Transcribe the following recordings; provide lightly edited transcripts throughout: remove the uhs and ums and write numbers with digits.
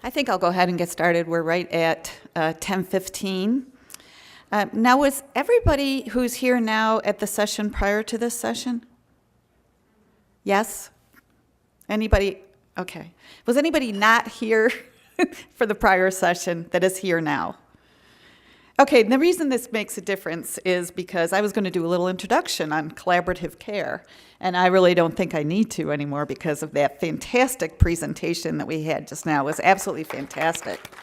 I think I'll go ahead and get started. We're right at 10:15. Now, was everybody who's here now at the session prior to this session? Yes? Anybody? Okay. Was anybody not here for the prior session that is here now? Okay, and the reason this makes a difference is because I was going to do a little introduction on collaborative care, and I really don't think I need to anymore because of that fantastic presentation that we had just now. It was absolutely fantastic,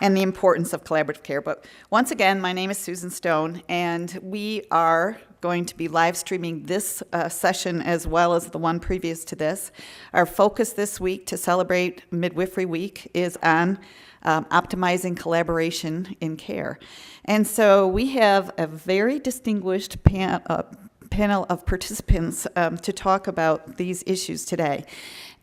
and the importance of collaborative care. But once again, my name is Susan Stone, and we are going to be live streaming this session as well as the one previous to this. Our focus this week to celebrate Midwifery Week is on optimizing collaboration in care. And so we have a very distinguished panel of participants to talk about these issues today.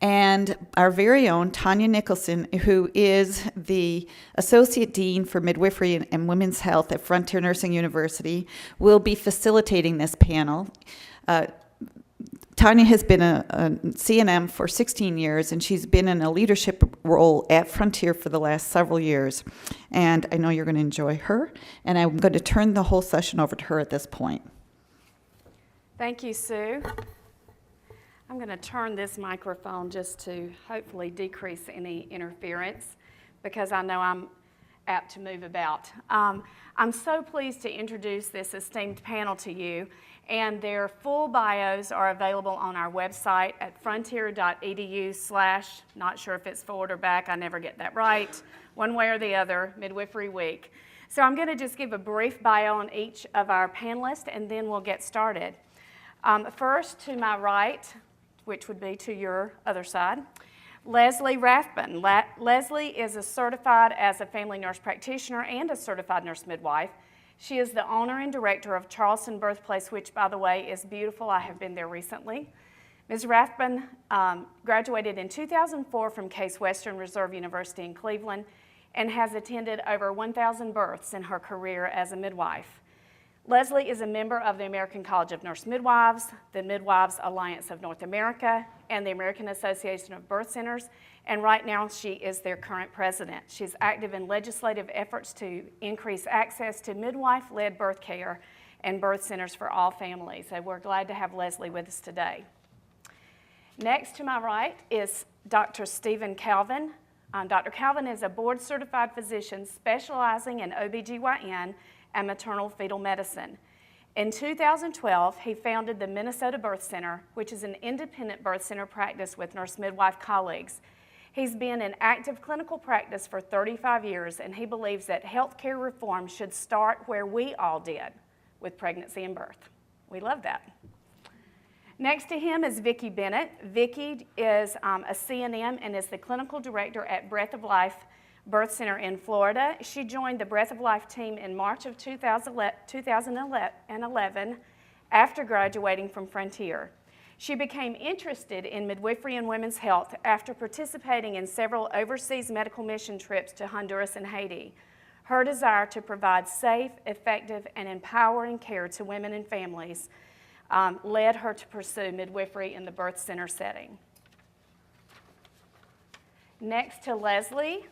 And our very own Tonya Nicholson, who is the Associate Dean for Midwifery and Women's Health at Frontier Nursing University, will be facilitating this panel. Tonya has been a CNM for 16 years, and she's been in a leadership role at Frontier for the last several years. And I know you're going to enjoy her, and I'm going to turn the whole session over to her at this point. Thank you, Sue. I'm going to turn this microphone just to hopefully decrease any interference because I know I'm apt to move about. I'm so pleased to introduce this esteemed panel to you, and their full bios are available on our website at frontier.edu/ not sure if it's forward or back, I never get that right, one way or the other, Midwifery Week. So I'm going to just give a brief bio on each of our panelists, and then we'll get started. First, to my right, which would be to your other side, Lesley Rathbun. Lesley is certified as a family nurse practitioner and a certified nurse midwife. She is the owner and director of Charleston Birthplace, which, by the way, is beautiful. I have been there recently. Ms. Rathbun graduated in 2004 from Case Western Reserve University in Cleveland and has attended over 1,000 births in her career as a midwife. Lesley is a member of the American College of Nurse Midwives, the Midwives Alliance of North America, and the American Association of Birth Centers, and right now she is their current president. She's active in legislative efforts to increase access to midwife-led birth care and birth centers for all families. So we're glad to have Lesley with us today. Next to my right is Dr. Stephen Calvin. Dr. Calvin is a board-certified physician specializing in OBGYN and maternal fetal medicine. In 2012, he founded the Minnesota Birth Center, which is an independent birth center practice with nurse midwife colleagues. He's been in active clinical practice for 35 years, and he believes that healthcare reform should start where we all did, with pregnancy and birth. We love that. Next to him is Vikki Bennett. Vikki is a CNM and is the clinical director at Breath of Life Birth Center in Florida. She joined the Breath of Life team in March of 2011 after graduating from Frontier. She became interested in midwifery and women's health after participating in several overseas medical mission trips to Honduras and Haiti. Her desire to provide safe, effective, and empowering care to women and families led her to pursue midwifery in the birth center setting. Next to Lesley,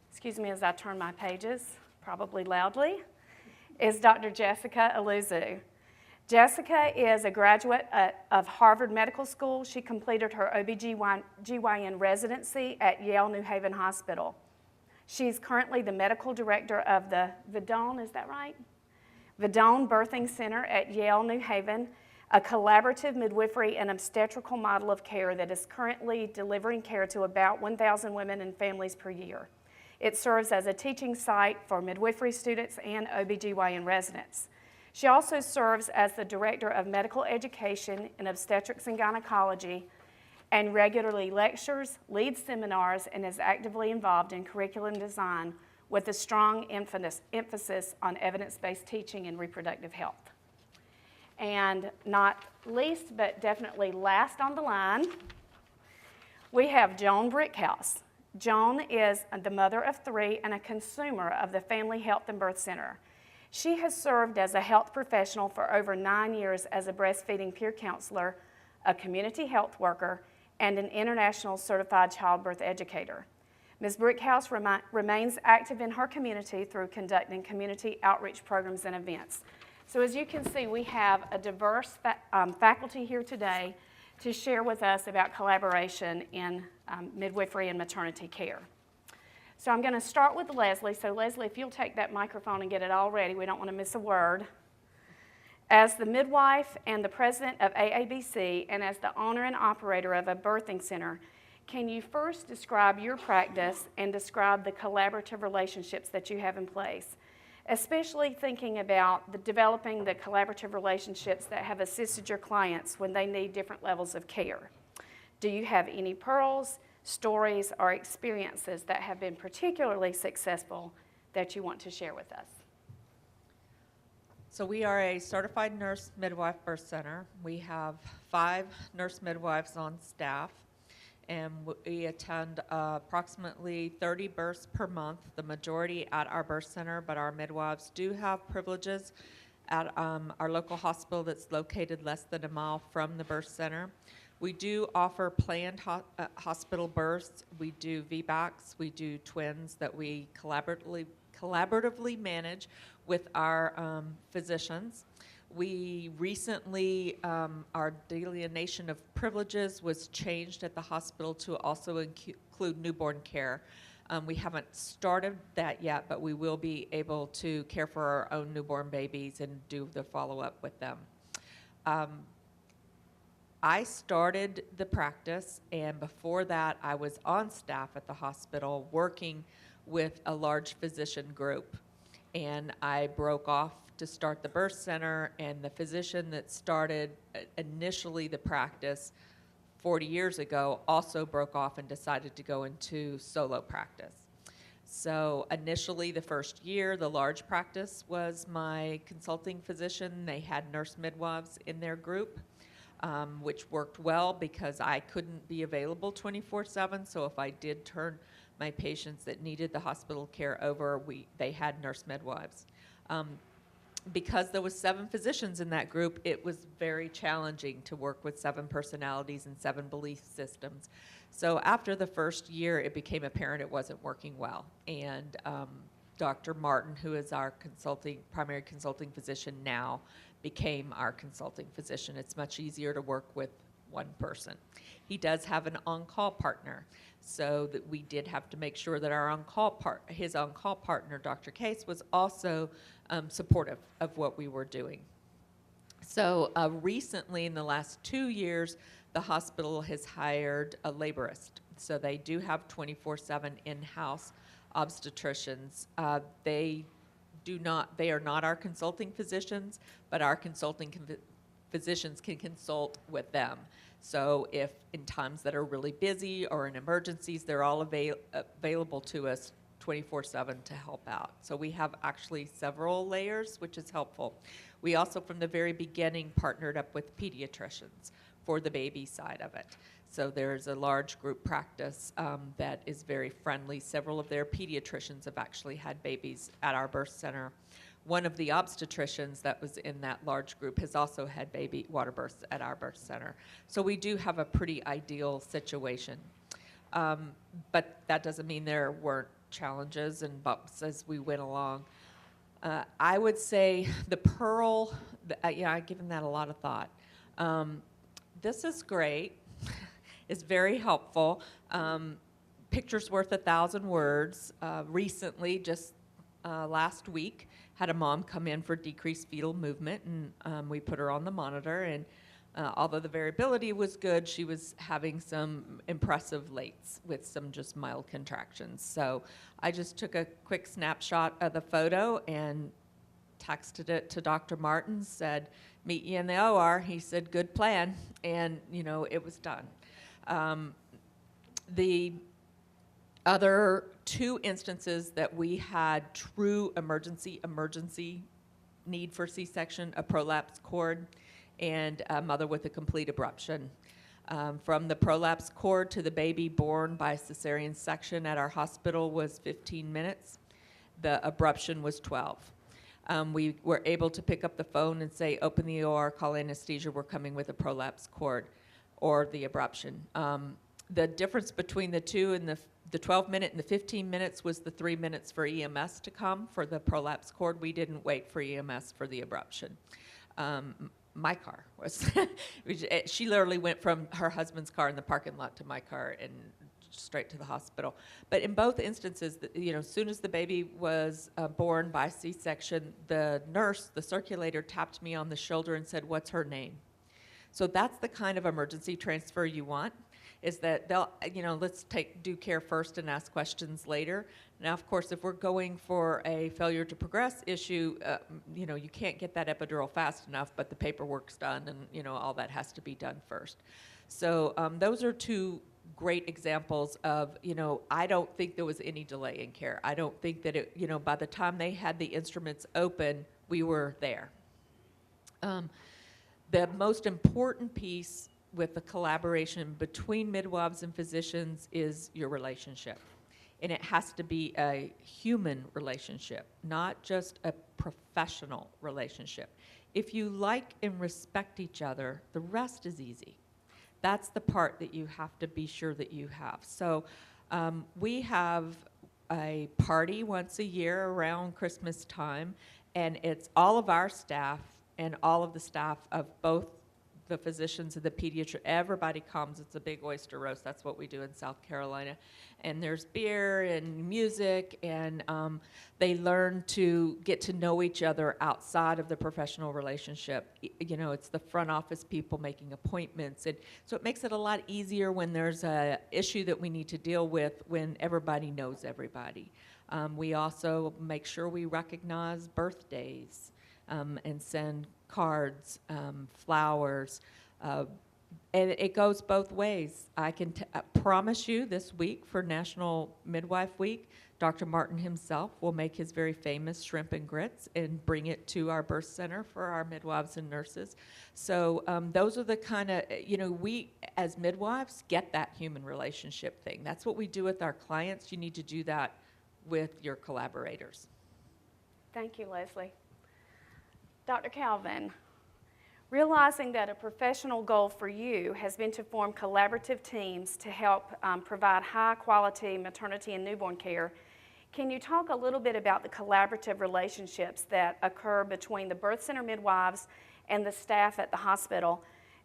excuse me as I turn my pages, probably loudly, is Dr. Jessica Illuzzi. Jessica is a graduate of Harvard Medical School. She completed her OBGYN residency at Yale New Haven Hospital. She's currently the medical director of the Vidone, is that right? Vidone Birthing Center at Yale New Haven, a collaborative midwifery and obstetrical model of care that is currently delivering care to about 1,000 women and families per year. It serves as a teaching site for midwifery students and OBGYN residents. She also serves as the Director of Medical Education in Obstetrics and Gynecology and regularly lectures, leads seminars, and is actively involved in curriculum design with a strong emphasis on evidence-based teaching in reproductive health. And not least, but definitely last on the line, we have Joan Brickhouse. Joan is the mother of 3 and a consumer of the Family Health and Birth Center. She has served as a health professional for over 9 years as a breastfeeding peer counselor, a community health worker, and an international certified childbirth educator. Ms. Brickhouse remains active in her community through conducting community outreach programs and events. So as you can see, we have a diverse faculty here today to share with us about collaboration in midwifery and maternity care. So I'm going to start with Lesley. So Lesley, if you'll take that microphone and get it all ready, we don't want to miss a word. As the midwife and the president of AABC and as the owner and operator of a birthing center, can you first describe your practice and describe the collaborative relationships that you have in place, especially thinking about developing the collaborative relationships that have assisted your clients when they need different levels of care? Do you have any pearls, stories, or experiences that have been particularly successful that you want to share with us? So we are a certified nurse midwife birth center. We have 5 nurse midwives on staff, and we attend approximately 30 births per month, the majority at our birth center, but our midwives do have privileges at our local hospital that's located less than a mile from the birth center. We do offer planned hospital births. We do VBACs. We do twins that we collaboratively manage with our physicians. We recently, our delineation of privileges was changed at the hospital to also include newborn care. We haven't started that yet, but we will be able to care for our own newborn babies and do the follow-up with them. I started the practice, and before that, I was on staff at the hospital working with a large physician group. And I broke off to start the birth center, and the physician that started initially the practice 40 years ago also broke off and decided to go into solo practice. So initially, the first year, the large practice was my consulting physician. They had nurse midwives in their group, which worked well because I couldn't be available 24/7. So if I did turn my patients that needed the hospital care over, they had nurse midwives. Because there was 7 physicians in that group, it was very challenging to work with 7 personalities and 7 belief systems. So after the first year, it became apparent it wasn't working well. And Dr. Martin, who is our primary consulting physician now, became our consulting physician. It's much easier to work with one person. He does have an on-call partner, so that we did have to make sure that our his on-call partner, Dr. Case, was also supportive of what we were doing. So recently, in the last 2 years, the hospital has hired a laborist. So they do have 24/7 in-house obstetricians. They are not our consulting physicians, but our consulting physicians can consult with them. So if in times that are really busy or in emergencies, they're all available to us 24/7 to help out. So we have actually several layers, which is helpful. We also, from the very beginning, partnered up with pediatricians for the baby side of it. So there's a large group practice that is very friendly. Several of their pediatricians have actually had babies at our birth center. One of the obstetricians that was in that large group has also had baby water births at our birth center. So we do have a pretty ideal situation. But that doesn't mean there weren't challenges and bumps as we went along. I would say the pearl, I've given that a lot of thought. This is great. It's very helpful. Picture's worth 1,000 words. Recently, just last week, had a mom come in for decreased fetal movement, and we put her on the monitor, and although the variability was good, she was having some impressive lates with some just mild contractions. So I just took a quick snapshot of the photo and texted it to Dr. Martin, said, meet you in the OR. He said, good plan, and it was done. The other 2 instances that we had true emergency need for C-section, a prolapsed cord, and a mother with a complete abruption. From the prolapsed cord to the baby born by cesarean section at our hospital was 15 minutes. The abruption was 12. We were able to pick up the phone and say, open the OR, call anesthesia, we're coming with a prolapsed cord or the abruption. The difference between the two and the 12-minute and the 15 minutes was the 3 minutes for EMS to come for the prolapse cord. We didn't wait for EMS for the abruption. My car was, she literally went from her husband's car in the parking lot to my car and straight to the hospital. But in both instances, as soon as the baby was born by C-section, the nurse, the circulator, tapped me on the shoulder and said, "What's her name?" So that's the kind of emergency transfer you want, is that they'll, let's do care first and ask questions later. Now, of course, if we're going for a failure to progress issue, you can't get that epidural fast enough, but the paperwork's done and, all that has to be done first. So those are two great examples of, I don't think there was any delay in care. I don't think that it, by the time they had the instruments open, we were there. The most important piece with the collaboration between midwives and physicians is your relationship. And it has to be a human relationship, not just a professional relationship. If you like and respect each other, the rest is easy. That's the part that you have to be sure that you have. So we have a party once a year around Christmas time, and it's all of our staff and all of the staff of both the physicians and the pediatrician. Everybody comes. It's a big oyster roast. That's what we do in South Carolina. And there's beer and music, and they learn to get to know each other outside of the professional relationship. It's the front office people making appointments. And so it makes it a lot easier when there's an issue that we need to deal with when everybody knows everybody. We also make sure we recognize birthdays and send cards, flowers, and it goes both ways. I can promise you this week for National Midwife Week, Dr. Martin himself will make his very famous shrimp and grits and bring it to our birth center for our midwives and nurses. So those are the kind of, we as midwives get that human relationship thing. That's what we do with our clients. You need to do that with your collaborators. Thank you, Lesley. Dr. Calvin, realizing that a professional goal for you has been to form collaborative teams to help provide high-quality maternity and newborn care, can you talk a little bit about the collaborative relationships that occur between the birth center midwives and the staff at the hospital,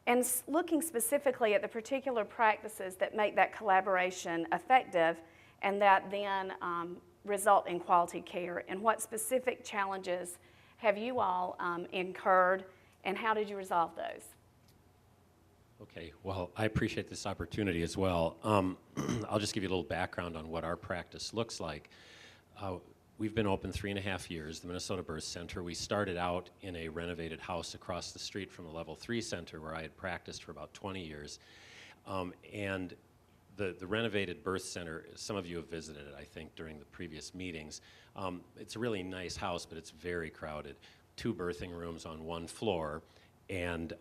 and looking specifically at the particular practices that make that collaboration effective and that then result in quality care, and what specific challenges have you all incurred, and how did you resolve those? Okay, well, I appreciate this opportunity as well. I'll just give you a little background on what our practice looks like. We've been open 3.5 years, the Minnesota Birth Center. We started out in a renovated house across the street from the Level 3 Center where I had practiced for about 20 years. And the renovated birth center, some of you have visited it, I think, during the previous meetings. It's a really nice house, but it's very crowded. 2 birthing rooms on 1 floor. And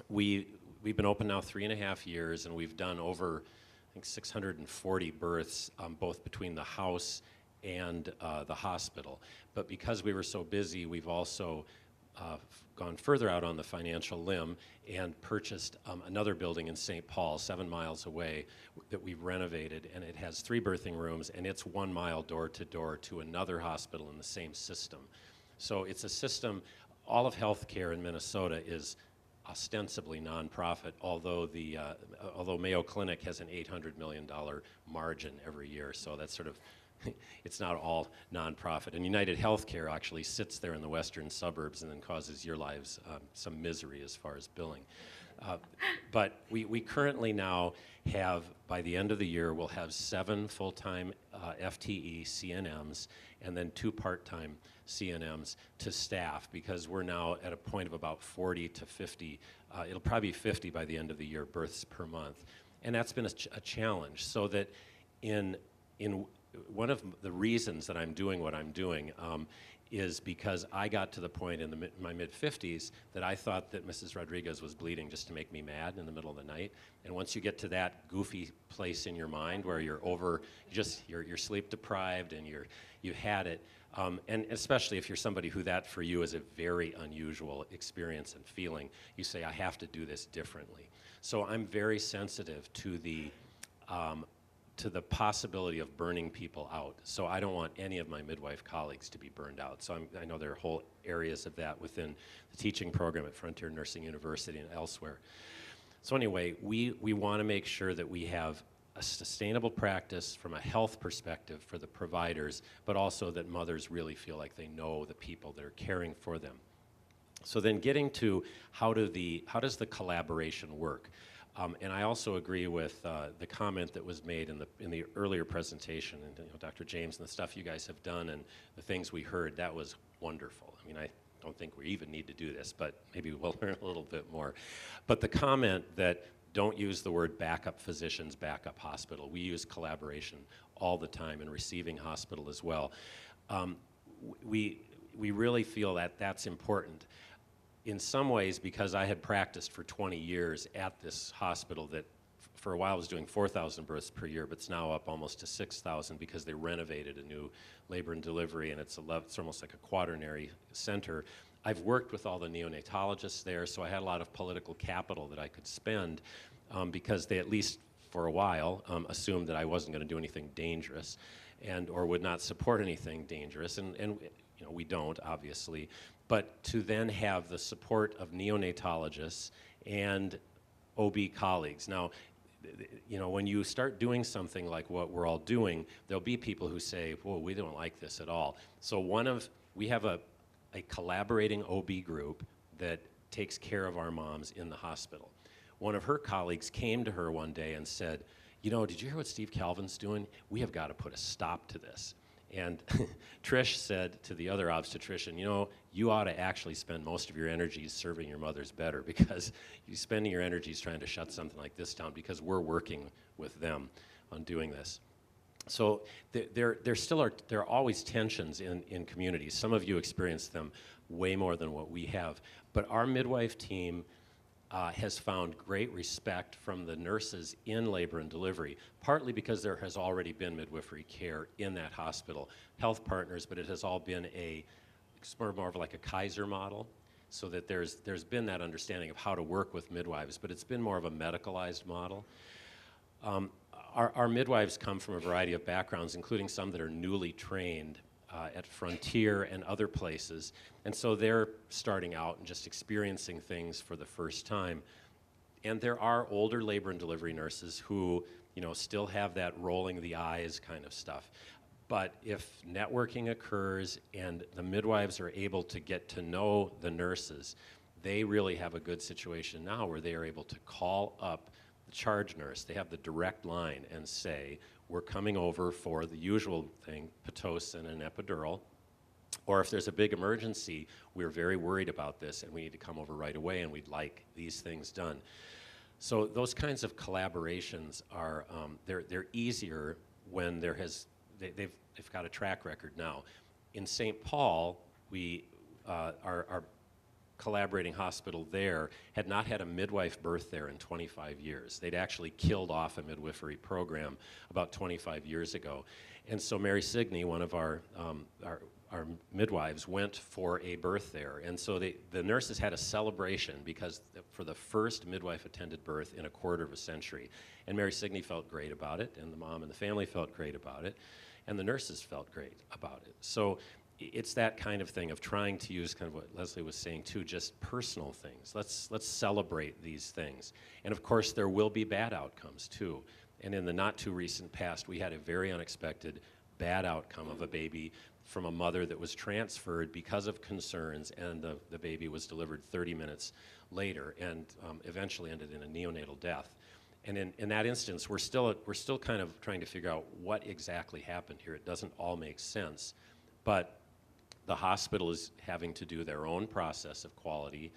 we've been open now 3.5 years, and we've done over, I think, 640 births, both between the house and the hospital. But because we were so busy, we've also gone further out on the financial limb and purchased another building in St. Paul, 7 miles away, that we've renovated, and it has 3 birthing rooms, and it's 1 mile door to door to another hospital in the same system. So it's a system. All of healthcare in Minnesota is ostensibly nonprofit, although Mayo Clinic has an $800 million margin every year, so that's sort of, it's not all nonprofit. And United Healthcare actually sits there in the western suburbs and then causes your lives some misery as far as billing. But we currently now have, by the end of the year, we'll have 7 full-time FTE CNMs and then 2 part-time CNMs to staff, because we're now at a point of about 40 to 50, it'll probably be 50 by the end of the year, births per month. And that's been a challenge, so that in one of the reasons that I'm doing what I'm doing is because I got to the point in my mid-50s that I thought that Mrs. Rodriguez was bleeding just to make me mad in the middle of the night. And once you get to that goofy place in your mind where you're sleep deprived and you've had it, and especially if you're somebody who that for you is a very unusual experience and feeling, you say, I have to do this differently. So I'm very sensitive to the to the possibility of burning people out. So I don't want any of my midwife colleagues to be burned out. So I know there are whole areas of that within the teaching program at Frontier Nursing University and elsewhere. So anyway, we want to make sure that we have a sustainable practice from a health perspective for the providers, but also that mothers really feel like they know the people that are caring for them. So then getting to how does the collaboration work? And I also agree with the comment that was made in the earlier presentation, and Dr. James and the stuff you guys have done and the things we heard. That was wonderful. I mean, I don't think we even need to do this, but maybe we'll learn a little bit more. But the comment that don't use the word backup physicians, backup hospital. We use collaboration all the time in receiving hospital as well. We really feel that that's important. In some ways, because I had practiced for 20 years at this hospital that for a while was doing 4,000 births per year, but it's now up almost to 6,000 because they renovated a new labor and delivery, and it's almost like a quaternary center. I've worked with all the neonatologists there, so I had a lot of political capital that I could spend because they, at least for a while, assumed that I wasn't going to do anything dangerous or would not support anything dangerous, and we don't, obviously. But to then have the support of neonatologists and OB colleagues. Now, when you start doing something like what we're all doing, there'll be people who say, "Whoa, we don't like this at all." So we have a collaborating OB group that takes care of our moms in the hospital. One of her colleagues came to her one day and said, "Did you hear what Steve Calvin's doing? We have got to put a stop to this." And Trish said to the other obstetrician, you ought to actually spend most of your energies serving your mothers better, because you're spending your energies trying to shut something like this down, because we're working with them on doing this. So there are always tensions in communities. Some of you experience them way more than what we have. But our midwife team has found great respect from the nurses in labor and delivery, partly because there has already been midwifery care in that hospital. Health partners, but it has all been more of like a Kaiser model, so that there's been that understanding of how to work with midwives, but it's been more of a medicalized model. Our midwives come from a variety of backgrounds, including some that are newly trained at Frontier and other places, and so they're starting out and just experiencing things for the first time. And there are older labor and delivery nurses who, still have that rolling the eyes kind of stuff. But if networking occurs and the midwives are able to get to know the nurses, they really have a good situation now where they are able to call up the charge nurse. They have the direct line and say, "We're coming over for the usual thing, Pitocin and epidural," or if there's a big emergency, "We're very worried about this and we need to come over right away and we'd like these things done." So those kinds of collaborations are they're easier when they've got a track record now. In St. Paul, our collaborating hospital there had not had a midwife birth there in 25 years. They'd actually killed off a midwifery program about 25 years ago. And so Mary Signey, one of our midwives, went for a birth there. And so the nurses had a celebration because for the first midwife-attended birth in a quarter of a century. And Mary Signey felt great about it, and the mom and the family felt great about it, and the nurses felt great about it. So it's that kind of thing of trying to use kind of what Lesley was saying too, just personal things. Let's celebrate these things. And of course there will be bad outcomes too. And in the not too recent past, we had a very unexpected bad outcome of a baby from a mother that was transferred because of concerns, and the baby was delivered 30 minutes later and eventually ended in a neonatal death. And in that instance, we're still kind of trying to figure out what exactly happened here. It doesn't all make sense. But the hospital is having to do their own process of quality,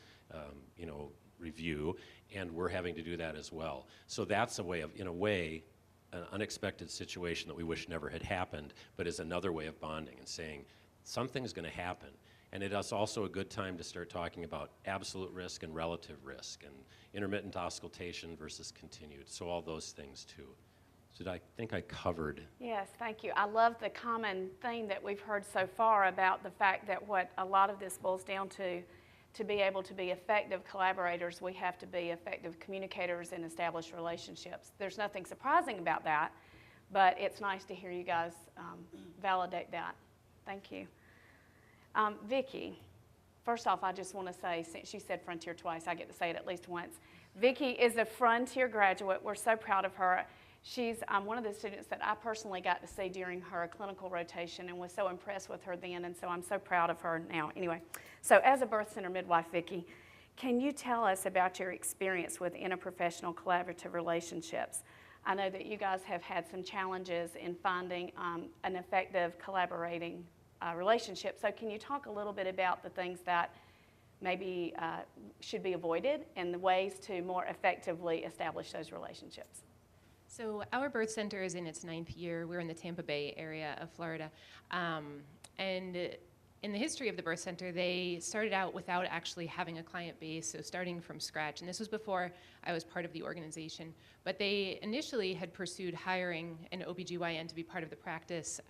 review, and we're having to do that as well. So that's a way of, in a way, an unexpected situation that we wish never had happened, but is another way of bonding and saying something's going to happen. And it is also a good time to start talking about absolute risk and relative risk, and intermittent auscultation versus continued. So all those things too. So I think I covered. Yes, thank you. I love the common theme that we've heard so far about the fact that what a lot of this boils down to be able to be effective collaborators, we have to be effective communicators and establish relationships. There's nothing surprising about that, but it's nice to hear you guys validate that. Thank you. Vikki, first off, I just want to say, since she said Frontier twice, I get to say it at least once. Vikki is a Frontier graduate. We're so proud of her. She's one of the students that I personally got to see during her clinical rotation and was so impressed with her then, and so I'm so proud of her now. Anyway, so as a birth center midwife, Vikki, can you tell us about your experience with interprofessional collaborative relationships? I know that you guys have had some challenges in finding an effective collaborating relationship, so can you talk a little bit about the things that maybe should be avoided and the ways to more effectively establish those relationships? So our birth center is in its 9th year. We're in the Tampa Bay area of Florida. And in the history of the birth center, they started out without actually having a client base, so starting from scratch. And this was before I was part of the organization. But they initially had pursued hiring an OBGYN to be part of the practice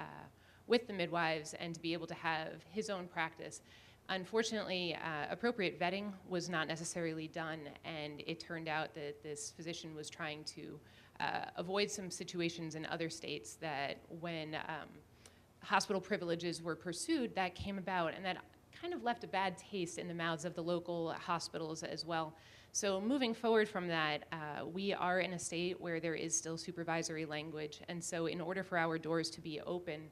with the midwives and to be able to have his own practice. Unfortunately, appropriate vetting was not necessarily done, and it turned out that this physician was trying to avoid some situations in other states that when hospital privileges were pursued, that came about, and that kind of left a bad taste in the mouths of the local hospitals as well. So moving forward from that, we are in a state where there is still supervisory language, and so in order for our doors to be open,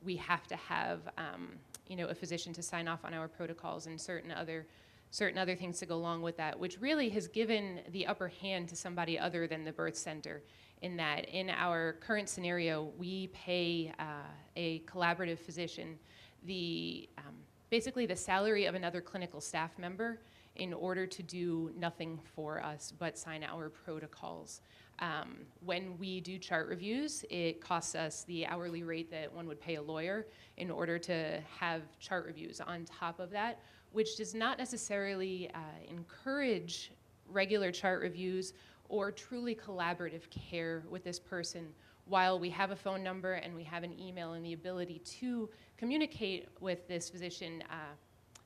we have to have a physician to sign off on our protocols and certain other things to go along with that, which really has given the upper hand to somebody other than the birth center, in that in our current scenario, we pay a collaborative physician basically the salary of another clinical staff member in order to do nothing for us but sign our protocols. When we do chart reviews, it costs us the hourly rate that one would pay a lawyer in order to have chart reviews on top of that, which does not necessarily encourage regular chart reviews or truly collaborative care with this person. While we have a phone number and we have an email and the ability to communicate with this physician,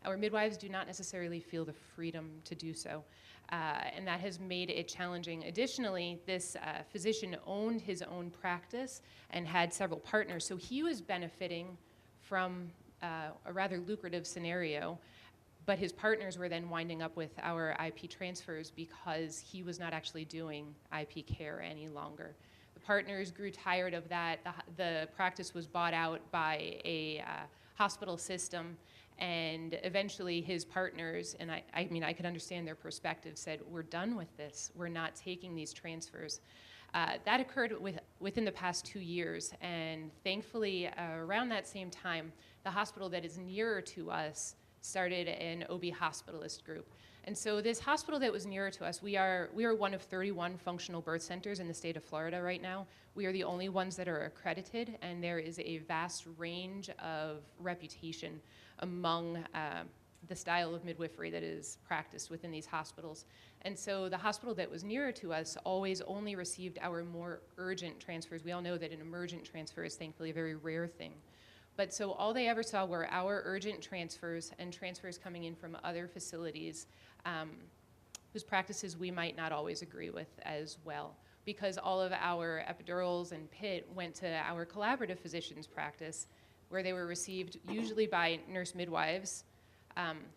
our midwives do not necessarily feel the freedom to do so. And that has made it challenging. Additionally, this physician owned his own practice and had several partners, so he was benefiting from a rather lucrative scenario, but his partners were then winding up with our IP transfers because he was not actually doing IP care any longer. The partners grew tired of that. The practice was bought out by a hospital system, and eventually his partners, and I mean, I could understand their perspective, said, we're done with this. We're not taking these transfers. That occurred within the past 2 years, and thankfully around that same time, the hospital that is nearer to us started an OB hospitalist group. And so this hospital that was nearer to us, we are one of 31 functional birth centers in the state of Florida right now. We are the only ones that are accredited, and there is a vast range of reputation among the style of midwifery that is practiced within these hospitals. And so the hospital that was nearer to us always only received our more urgent transfers. We all know that an emergent transfer is thankfully a very rare thing. But so all they ever saw were our urgent transfers and transfers coming in from other facilities whose practices we might not always agree with as well, because all of our epidurals and PIT went to our collaborative physicians practice, where they were received usually by nurse-midwives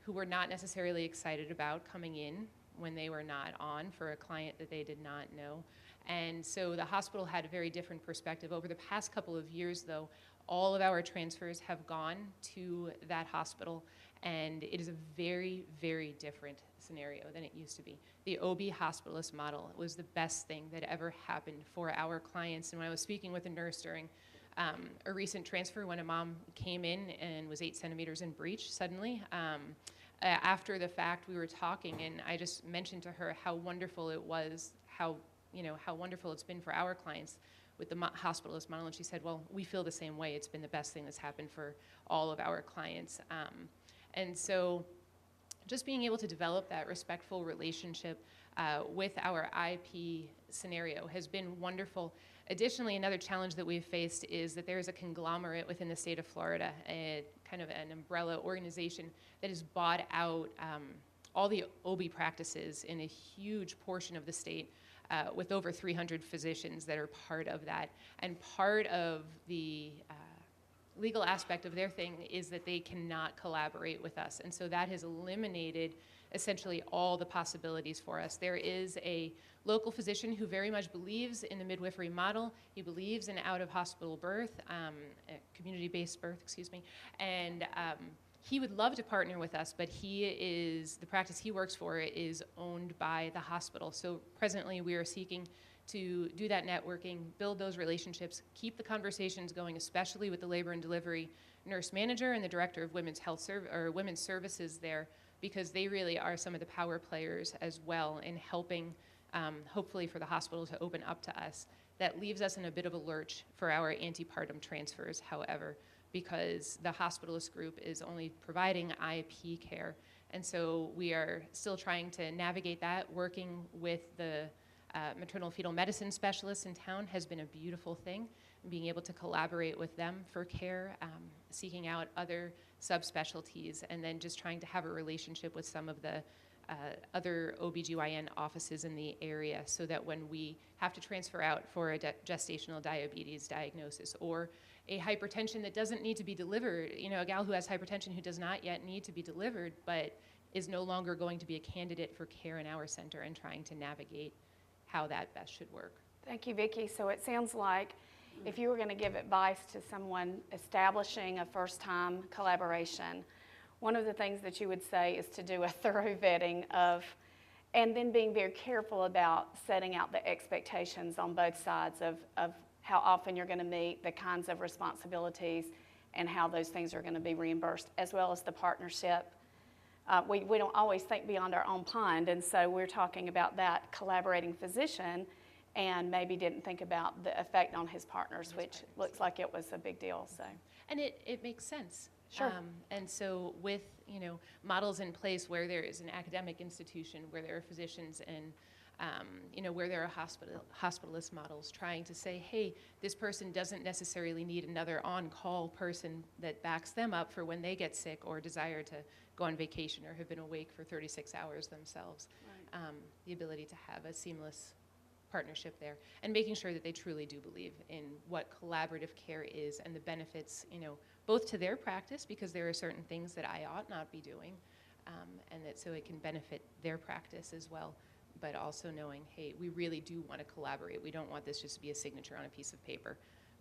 who were not necessarily excited about coming in when they were not on for a client that they did not know. And so the hospital had a very different perspective. Over the past couple of years, though, all of our transfers have gone to that hospital, and it is a very, very different scenario than it used to be. The OB hospitalist model was the best thing that ever happened for our clients. And when I was speaking with a nurse during a recent transfer, when a mom came in and was 8 centimeters in breech suddenly, after the fact, we were talking, and I just mentioned to her how wonderful it was, how wonderful it's been for our clients with the hospitalist model, and she said, well, we feel the same way. It's been the best thing that's happened for all of our clients. And so just being able to develop that respectful relationship with our IP scenario has been wonderful. Additionally, another challenge that we've faced is that there is a conglomerate within the state of Florida, kind of an umbrella organization that has bought out all the OB practices in a huge portion of the state. with over 300 physicians that are part of that. And part of the legal aspect of their thing is that they cannot collaborate with us. And so that has eliminated essentially all the possibilities for us. There is a local physician who very much believes in the midwifery model. He believes in out-of-hospital birth, community-based birth, and he would love to partner with us, but the practice he works for is owned by the hospital. So presently we are seeking to do that networking, build those relationships, keep the conversations going, especially with the labor and delivery nurse manager and the director of women's services there, because they really are some of the power players as well in helping, hopefully for the hospital to open up to us. That leaves us in a bit of a lurch for our antepartum transfers, however, because the hospitalist group is only providing IP care. And so we are still trying to navigate that. Working with the maternal fetal medicine specialists in town has been a beautiful thing. Being able to collaborate with them for care, seeking out other subspecialties, and then just trying to have a relationship with some of the other OBGYN offices in the area, so that when we have to transfer out for a gestational diabetes diagnosis or a hypertension that doesn't need to be delivered, a gal who has hypertension who does not yet need to be delivered but is no longer going to be a candidate for care in our center, and trying to navigate how that best should work. Thank you, Vikki. So it sounds like if you were going to give advice to someone establishing a first-time collaboration, one of the things that you would say is to do a thorough vetting and then being very careful about setting out the expectations on both sides of how often you're going to meet, the kinds of responsibilities, and how those things are going to be reimbursed, as well as the partnership. We don't always think beyond our own pond, and so we're talking about that collaborating physician and maybe didn't think about the effect on his partners, which looks like it was a big deal. So, and it makes sense. Sure. And so with models in place where there is an academic institution, where there are physicians, and where there are hospitalist models trying to say, hey, this person doesn't necessarily need another on-call person that backs them up for when they get sick or desire to go on vacation or have been awake for 36 hours themselves. Right. The ability to have a seamless partnership there, and making sure that they truly do believe in what collaborative care is and the benefits, both to their practice, because there are certain things that I ought not be doing, and that so it can benefit their practice as well, but also knowing, hey, we really do want to collaborate. We don't want this just to be a signature on a piece of paper,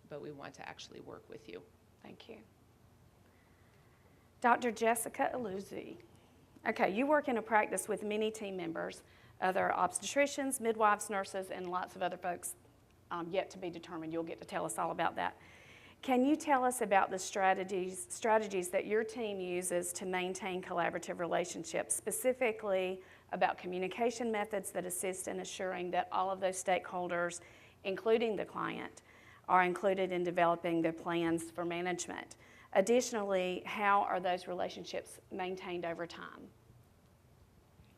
but we want to actually work with you. Thank you. Dr. Jessica Illuzzi. Okay, you work in a practice with many team members, other obstetricians, midwives, nurses, and lots of other folks yet to be determined. You'll get to tell us all about that. Can you tell us about the strategies that your team uses to maintain collaborative relationships, specifically about communication methods that assist in assuring that all of those stakeholders, including the client, are included in developing their plans for management? Additionally, how are those relationships maintained over time?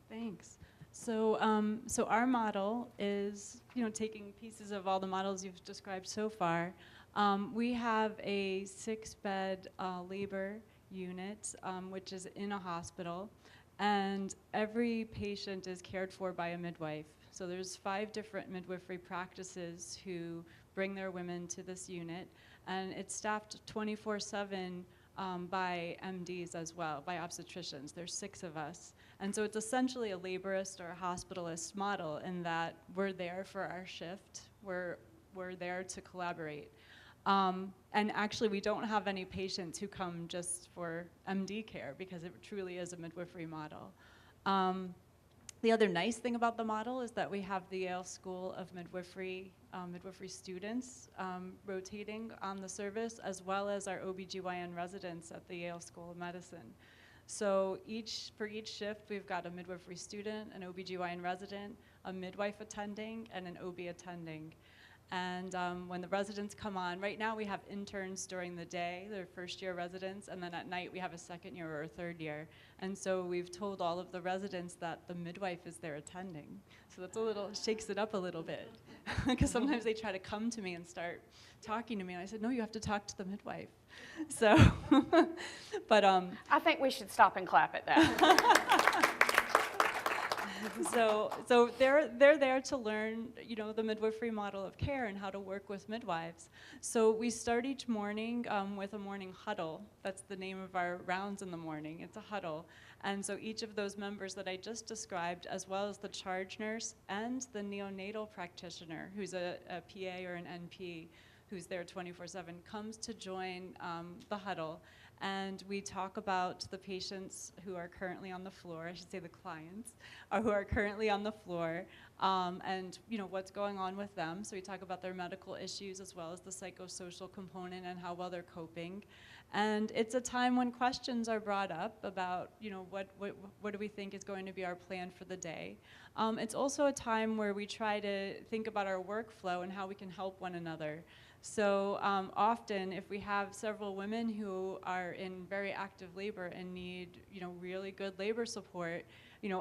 Thanks. So our model is, taking pieces of all the models you've described so far. We have a 6-bed labor unit, which is in a hospital, and every patient is cared for by a midwife. So there's 5 different midwifery practices who bring their women to this unit, and it's staffed 24/7 by MDs as well, by obstetricians. There's 6 of us. And so it's essentially a laborist or a hospitalist model in that we're there for our shift. We're there to collaborate. And actually, we don't have any patients who come just for MD care, because it truly is a midwifery model. The other nice thing about the model is that we have the Yale School of Midwifery students rotating on the service, as well as our OBGYN residents at the Yale School of Medicine. So for each shift, we've got a midwifery student, an OBGYN resident, a midwife attending, and an OB attending. And when the residents come on, right now we have interns during the day, they're first-year residents, and then at night we have a second year or a third year. And so we've told all of the residents that the midwife is there attending. So that's shakes it up a little bit. Because sometimes they try to come to me and start talking to me, and I said, no, you have to talk to the midwife. So, but I think we should stop and clap at that. So they're there to learn, the midwifery model of care and how to work with midwives. So we start each morning with a morning huddle. That's the name of our rounds in the morning. It's a huddle. And so each of those members that I just described, as well as the charge nurse and the neonatal practitioner, who's a PA or an NP, who's there 24/7, comes to join the huddle. And we talk about the patients who are currently on the floor, I should say the clients, who are currently on the floor, and what's going on with them. So we talk about their medical issues as well as the psychosocial component and how well they're coping. And it's a time when questions are brought up about, what do we think is going to be our plan for the day. It's also a time where we try to think about our workflow and how we can help one another. So often, if we have several women who are in very active labor and need, really good labor support,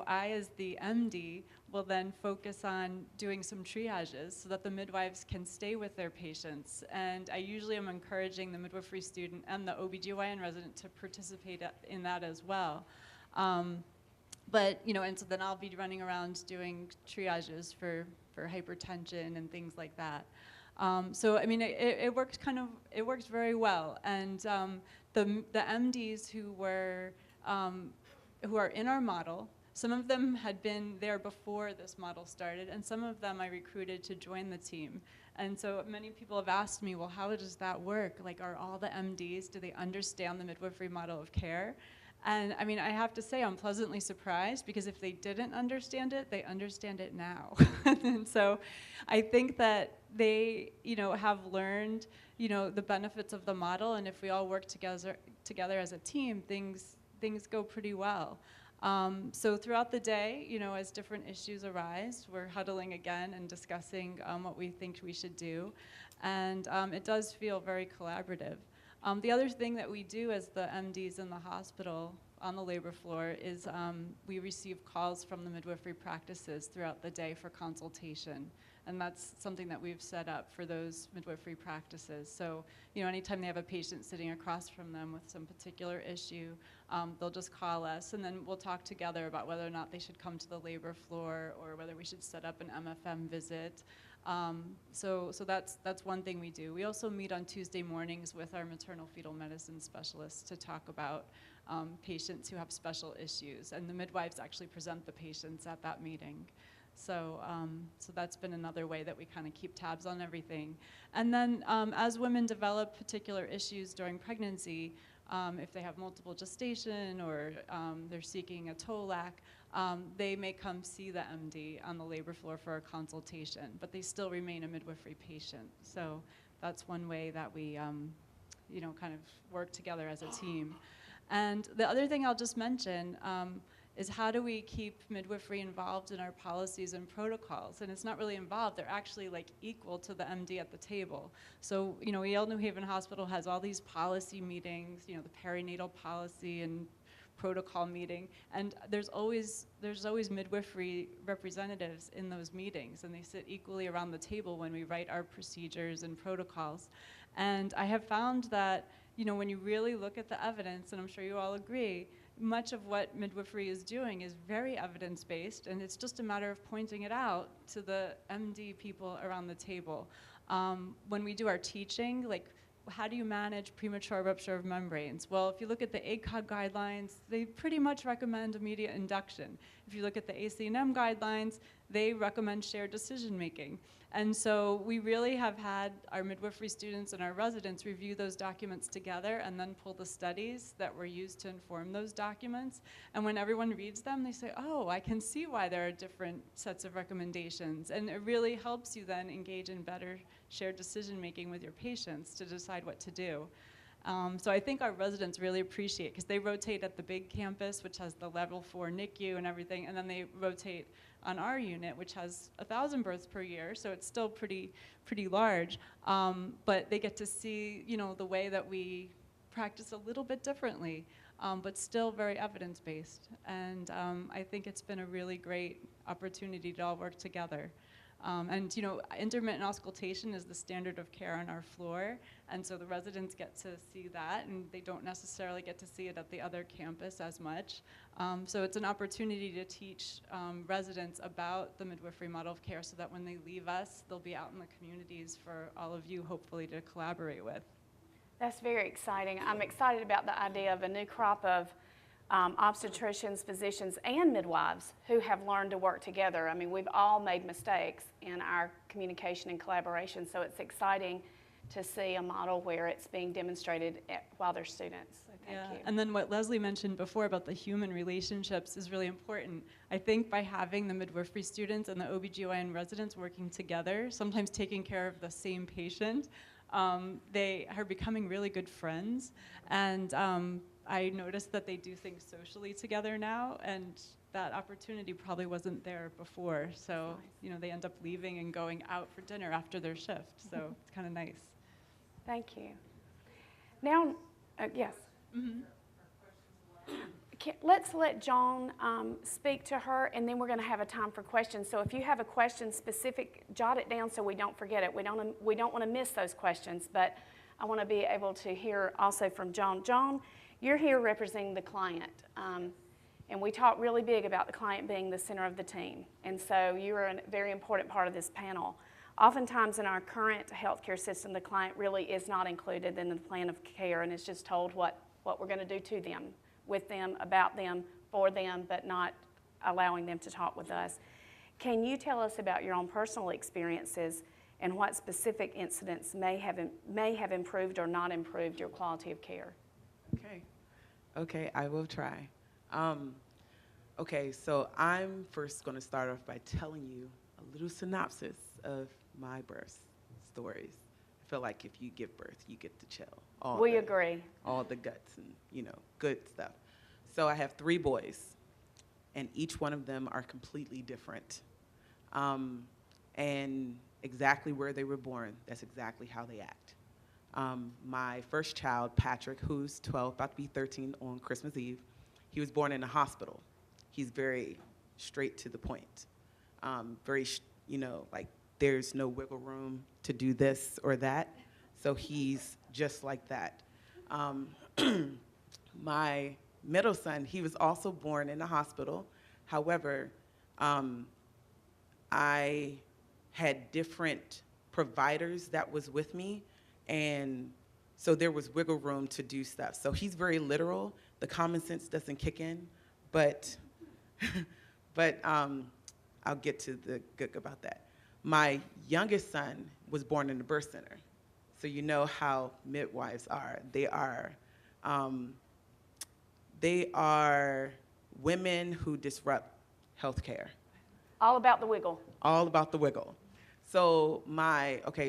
I as the MD will then focus on doing some triages so that the midwives can stay with their patients. And I usually am encouraging the midwifery student and the OBGYN resident to participate in that as well. But, and so then I'll be running around doing triages for hypertension and things like that. So I mean, it works it works very well. And the MDs who are in our model, some of them had been there before this model started, and some of them I recruited to join the team. And so many people have asked me, well, how does that work? Like, are all the MDs, do they understand the midwifery model of care? And I mean, I have to say I'm pleasantly surprised, because if they didn't understand it, they understand it now. And so I think that they, have learned, the benefits of the model, and if we all work together as a team, things go pretty well. So throughout the day, as different issues arise, we're huddling again and discussing what we think we should do. And it does feel very collaborative. The other thing that we do as the MDs in the hospital on the labor floor is we receive calls from the midwifery practices throughout the day for consultation. And that's something that we've set up for those midwifery practices. So, anytime they have a patient sitting across from them with some particular issue, they'll just call us, and then we'll talk together about whether or not they should come to the labor floor or whether we should set up an MFM visit. So that's one thing we do. We also meet on Tuesday mornings with our maternal fetal medicine specialists to talk about patients who have special issues, and the midwives actually present the patients at that meeting. So that's been another way that we kind of keep tabs on everything. And then as women develop particular issues during pregnancy, if they have multiple gestation or they're seeking a TOLAC, they may come see the MD on the labor floor for a consultation, but they still remain a midwifery patient. So that's one way that we kind of work together as a team. And the other thing I'll just mention is how do we keep midwifery involved in our policies and protocols? And it's not really involved, they're actually like equal to the MD at the table. So, Yale New Haven Hospital has all these policy meetings, the perinatal policy and protocol meeting, and there's always midwifery representatives in those meetings, and they sit equally around the table when we write our procedures and protocols. And I have found that, when you really look at the evidence, and I'm sure you all agree, much of what midwifery is doing is very evidence-based, and it's just a matter of pointing it out to the MD people around the table. When we do our teaching, like, how do you manage premature rupture of membranes? Well, if you look at the ACOG guidelines, they pretty much recommend immediate induction. If you look at the ACNM guidelines, they recommend shared decision-making. And so we really have had our midwifery students and our residents review those documents together and then pull the studies that were used to inform those documents. And when everyone reads them, they say, oh, I can see why there are different sets of recommendations. And it really helps you then engage in better shared decision-making with your patients to decide what to do. So I think our residents really appreciate, because they rotate at the big campus, which has the level 4 NICU and everything, and then they rotate on our unit, which has 1,000 births per year, so it's still pretty large. But they get to see, the way that we practice a little bit differently, but still very evidence-based. And I think it's been a really great opportunity to all work together. And you know, intermittent auscultation is the standard of care on our floor, and so the residents get to see that, and they don't necessarily get to see it at the other campus as much. So it's an opportunity to teach residents about the midwifery model of care so that when they leave us, they'll be out in the communities for all of you, hopefully, to collaborate with. That's very exciting. I'm excited about the idea of a new crop of obstetricians, physicians, and midwives who have learned to work together. I mean, we've all made mistakes in our communication and collaboration, so it's exciting to see a model where it's being demonstrated while they're students. So thank you. And then what Lesley mentioned before about the human relationships is really important. I think by having the midwifery students and the OBGYN residents working together, sometimes taking care of the same patient, they are becoming really good friends. And I noticed that they do things socially together now, and that opportunity probably wasn't there before. So, you know, they end up leaving and going out for dinner after their shift. So it's kind of nice. Thank you. Now, yes. Let's let Joan speak to her, and then we're going to have a time for questions. So if you have a question specific, jot it down so we don't forget it. We don't want to miss those questions, but I want to be able to hear also from Joan. Joan, you're here representing the client, and we talk really big about the client being the center of the team, and so you're a very important part of this panel. Oftentimes in our current healthcare system, the client really is not included in the plan of care, and is just told what we're going to do to them, with them, about them, for them, but not allowing them to talk with us. Can you tell us about your own personal experiences and what specific incidents may have improved or not improved your quality of care? Okay, I will try. Okay, so I'm first going to start off by telling you a little synopsis of my birth stories. I feel like if you give birth, you get to chill. We agree. All the guts and, you know, good stuff. So I have 3 boys, and each one of them are completely different. And exactly where they were born, that's exactly how they act. My first child, Patrick, who's 12, about to be 13 on Christmas Eve, he was born in a hospital. He's very straight to the point. You know, like there's no wiggle room to do this or that. So he's just like that. My middle son, he was also born in a hospital. However, I had different providers that was with me, and so there was wiggle room to do stuff. So he's very literal. The common sense doesn't kick in, but I'll get to the good about that. My youngest son was born in the birth center. So you know how midwives are. They are women who disrupt healthcare. All about the wiggle. All about the wiggle. So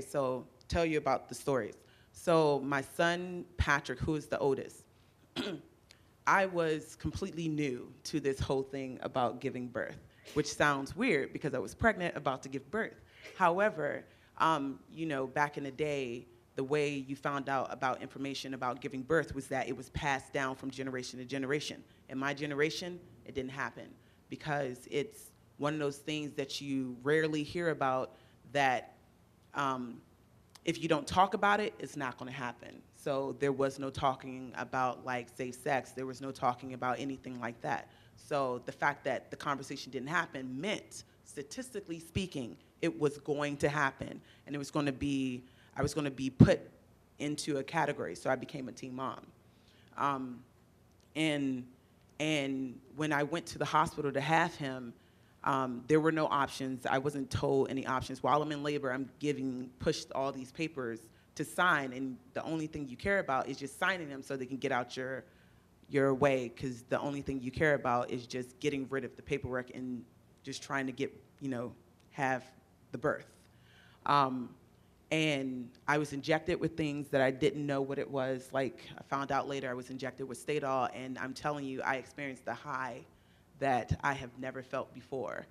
so tell you about the stories. So my son, Patrick, who is the oldest, I was completely new to this whole thing about giving birth, which sounds weird because I was pregnant, about to give birth. However, you know, back in the day, the way you found out about information about giving birth was that it was passed down from generation to generation. In my generation, it didn't happen because it's one of those things that you rarely hear about that if you don't talk about it, it's not going to happen. So there was no talking about like safe sex. There was no talking about anything like that. So the fact that the conversation didn't happen meant, statistically speaking, it was going to happen, and it was going to be, I was going to be put into a category. So I became a teen mom. And when I went to the hospital to have him, there were no options. I wasn't told any options. While I'm in labor, I'm pushed all these papers to sign, and the only thing you care about is just signing them so they can get out your way, because the only thing you care about is just getting rid of the paperwork and just trying to get, you know, have the birth. And I was injected with things that I didn't know what it was. Like, I found out later I was injected with Stadol, and I'm telling you, I experienced the high that I have never felt before.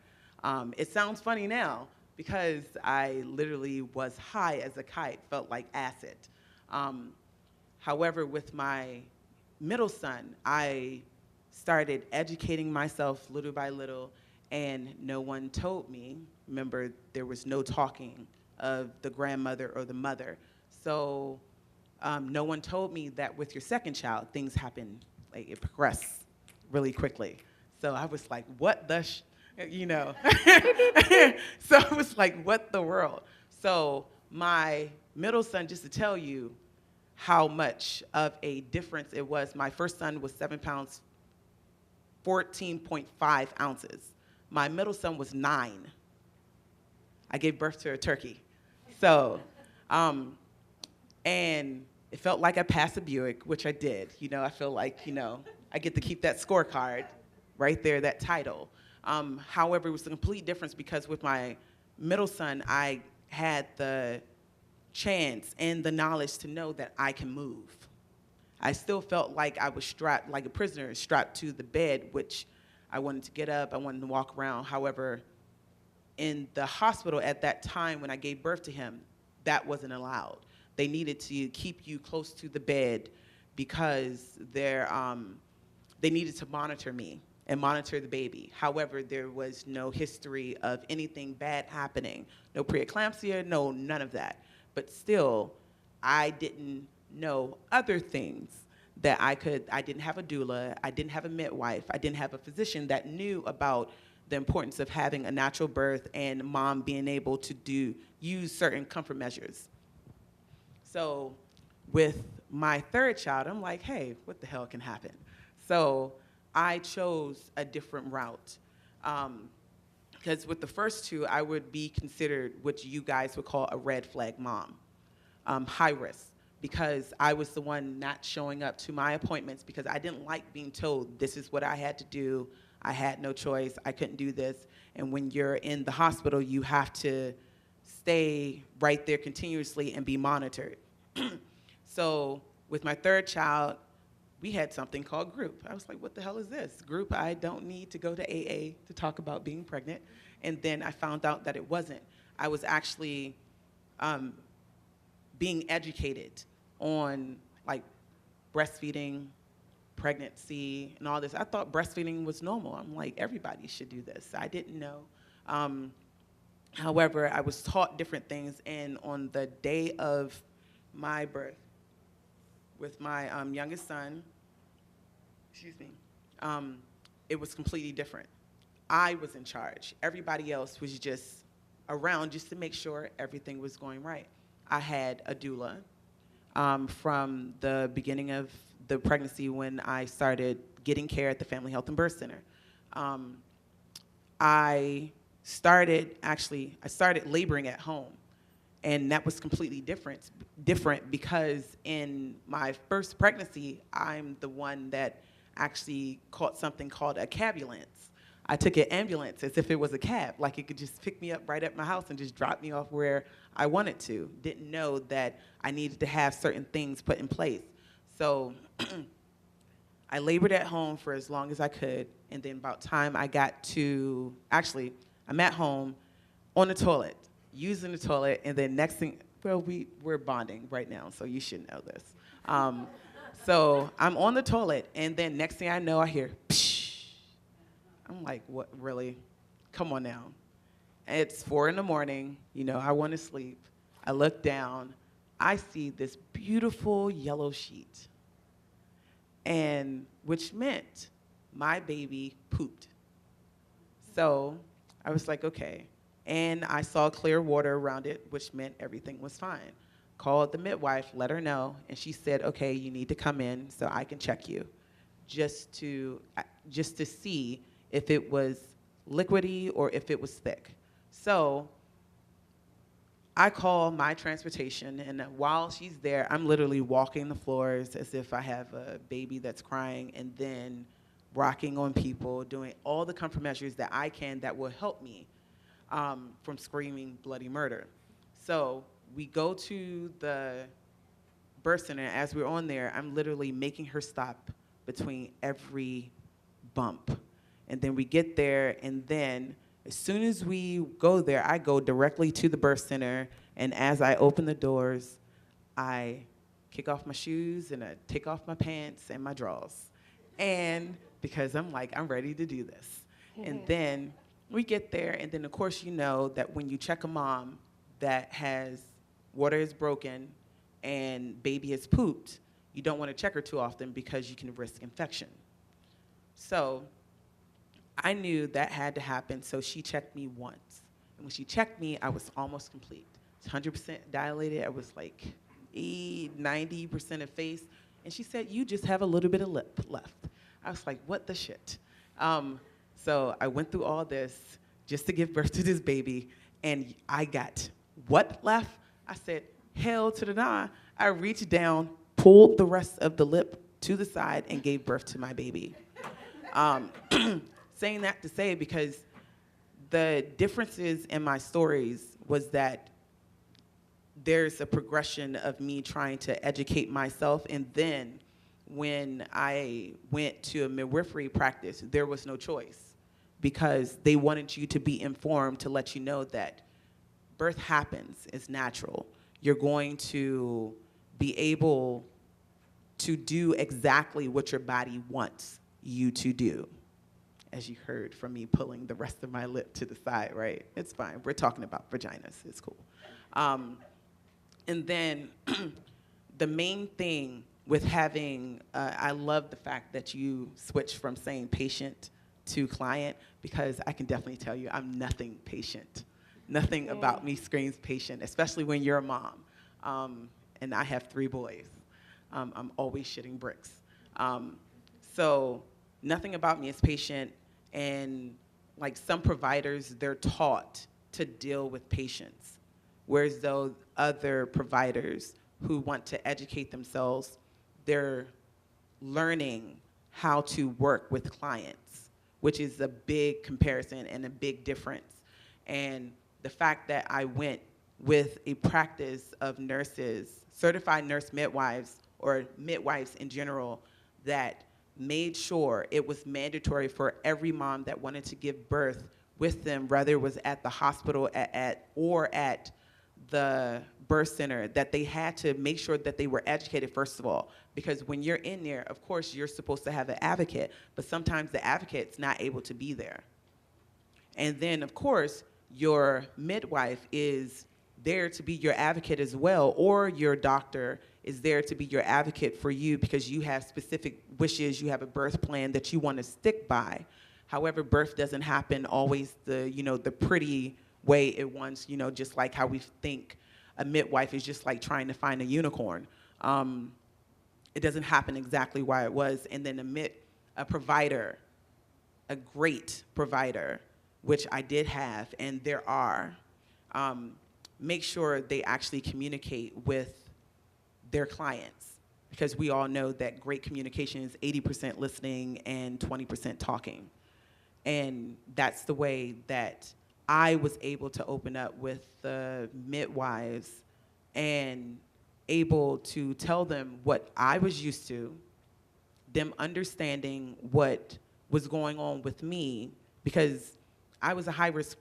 It sounds funny now, because I literally was high as a kite, felt like acid. However, with my middle son, I started educating myself little by little, and no one told me Remember, there was no talking of the grandmother or the mother. So no one told me that with your second child, things happen, like it progressed really quickly. So I was like, what the, So I was like, what the world? So my middle son, just to tell you how much of a difference it was, my first son was 7 pounds, 14.5 ounces. My middle son was 9. I gave birth to a turkey. So, and it felt like I passed a Buick, which I did. I feel like, I get to keep that scorecard right there, that title. However, it was a complete difference because with my middle son, I had the chance and the knowledge to know that I can move. I still felt like I was strapped, like a prisoner, strapped to the bed, which I wanted to get up, I wanted to walk around. However, in the hospital at that time when I gave birth to him, that wasn't allowed. They needed to keep you close to the bed because they needed to monitor me and monitor the baby. However, there was no history of anything bad happening. No preeclampsia, no, none of that. But still, I didn't know other things that I didn't have a doula, I didn't have a midwife, I didn't have a physician that knew about the importance of having a natural birth and mom being able to use certain comfort measures. So with my third child, I'm like, hey, what the hell can happen? So I chose a different route. Because with the first two, I would be considered what you guys would call a red flag mom, high risk, because I was the one not showing up to my appointments because I didn't like being told this is what I had to do. I had no choice. I couldn't do this. And when you're in the hospital, you have to stay right there continuously and be monitored. So with my third child, we had something called group. I was like, what the hell is this? Group, I don't need to go to AA to talk about being pregnant. And then I found out that it wasn't. I was actually being educated on like breastfeeding, pregnancy, and all this. I thought breastfeeding was normal. I'm like, everybody should do this. I didn't know. However, I was taught different things, and on the day of my birth, with my youngest son, it was completely different. I was in charge. Everybody else was just around just to make sure everything was going right. I had a doula from the beginning of the pregnancy when I started getting care at the Family Health and Birth Center. I started laboring at home, and that was completely different because in my first pregnancy, I'm the one that actually caught something called a cabulance. I took an ambulance as if it was a cab, like it could just pick me up right at my house and just drop me off where I wanted to. Didn't know that I needed to have certain things put in place. So I labored at home for as long as I could, and then about time I got to, actually, I'm at home on the toilet, using the toilet, and then next thing, well, we're bonding right now, so you should know this. So I'm on the toilet, and then next thing I know, I hear, psh. I'm like, what, really? Come on now. It's 4 a.m, I want to sleep. I look down, I see this beautiful yellow sheet, and which meant my baby pooped. So I was like, okay. And I saw clear water around it, which meant everything was fine. Called the midwife, let her know, and she said, okay, you need to come in so I can check you, just to see if it was liquidy or if it was thick. So I call my transportation, and while she's there, I'm literally walking the floors as if I have a baby that's crying, and then rocking on people, doing all the comfort measures that I can that will help me from screaming bloody murder. So we go to the birth center. As we're on there, I'm literally making her stop between every bump. And then we get there, and then as soon as we go there, I go directly to the birth center, and as I open the doors, I kick off my shoes, and I take off my pants and my drawers. And because I'm like, I'm ready to do this. And then we get there, and then of course you know that when you check a mom that has water is broken and baby has pooped, you don't want to check her too often because you can risk infection. So I knew that had to happen, so she checked me once. And when she checked me, I was almost complete. 100% dilated. I was like 90% of face. And she said, you just have a little bit of lip left. I was like, what the shit? So I went through all this just to give birth to this baby, and I got what left? I said, hell to the nah. I reached down, pulled the rest of the lip to the side, and gave birth to my baby. Saying that to say, because the differences in my stories was that there's a progression of me trying to educate myself, and then when I went to a midwifery practice, there was no choice because they wanted you to be informed to let you know that birth happens, it's natural. You're going to be able to do exactly what your body wants you to do. As you heard from me pulling the rest of my lip to the side, right? It's fine, we're talking about vaginas, it's cool. And then the main thing with having, I love the fact that you switched from saying patient to client, because I can definitely tell you I'm nothing patient. Nothing about me screams patient, especially when you're a mom. And I have 3 boys. I'm always shitting bricks. So nothing about me is patient, and like some providers, they're taught to deal with patients, whereas those other providers who want to educate themselves, they're learning how to work with clients, which is a big comparison and a big difference. And the fact that I went with a practice of nurses, certified nurse midwives, or midwives in general, that made sure it was mandatory for every mom that wanted to give birth with them, whether it was at the hospital or at the birth center, that they had to make sure that they were educated first of all. Because when you're in there, of course, you're supposed to have an advocate, but sometimes the advocate's not able to be there. And then, of course, your midwife is there to be your advocate as well, or your doctor is there to be your advocate for you because you have specific wishes, you have a birth plan that you want to stick by. However, birth doesn't happen always the pretty way it wants, just like how we think a midwife is just like trying to find a unicorn. It doesn't happen exactly why it was. And then a provider, a great provider, which I did have, and there are, make sure they actually communicate with their clients, because we all know that great communication is 80% listening and 20% talking. And that's the way that I was able to open up with the midwives and able to tell them what I was used to, them understanding what was going on with me, because I was a high-risk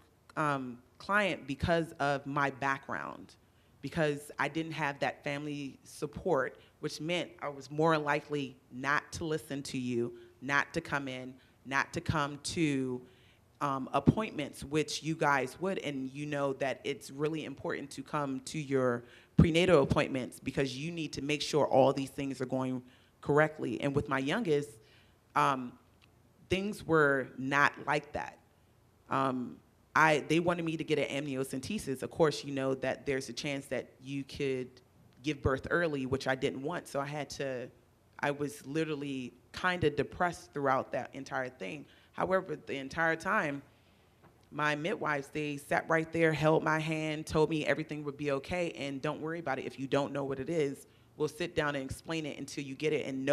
client because of my background, because I didn't have that family support, which meant I was more likely not to listen to you, not to come in, not to come to appointments, which you guys would, and you know that it's really important to come to your prenatal appointments because you need to make sure all these things are going correctly. And with my youngest, things were not like that. They wanted me to get an amniocentesis. Of course, you know that there's a chance that you could give birth early, which I didn't want, so I was literally kind of depressed throughout that entire thing. However, the entire time, my midwives, they sat right there, held my hand, told me everything would be okay, and don't worry about it. If you don't know what it is, we'll sit down and explain it until you get it, and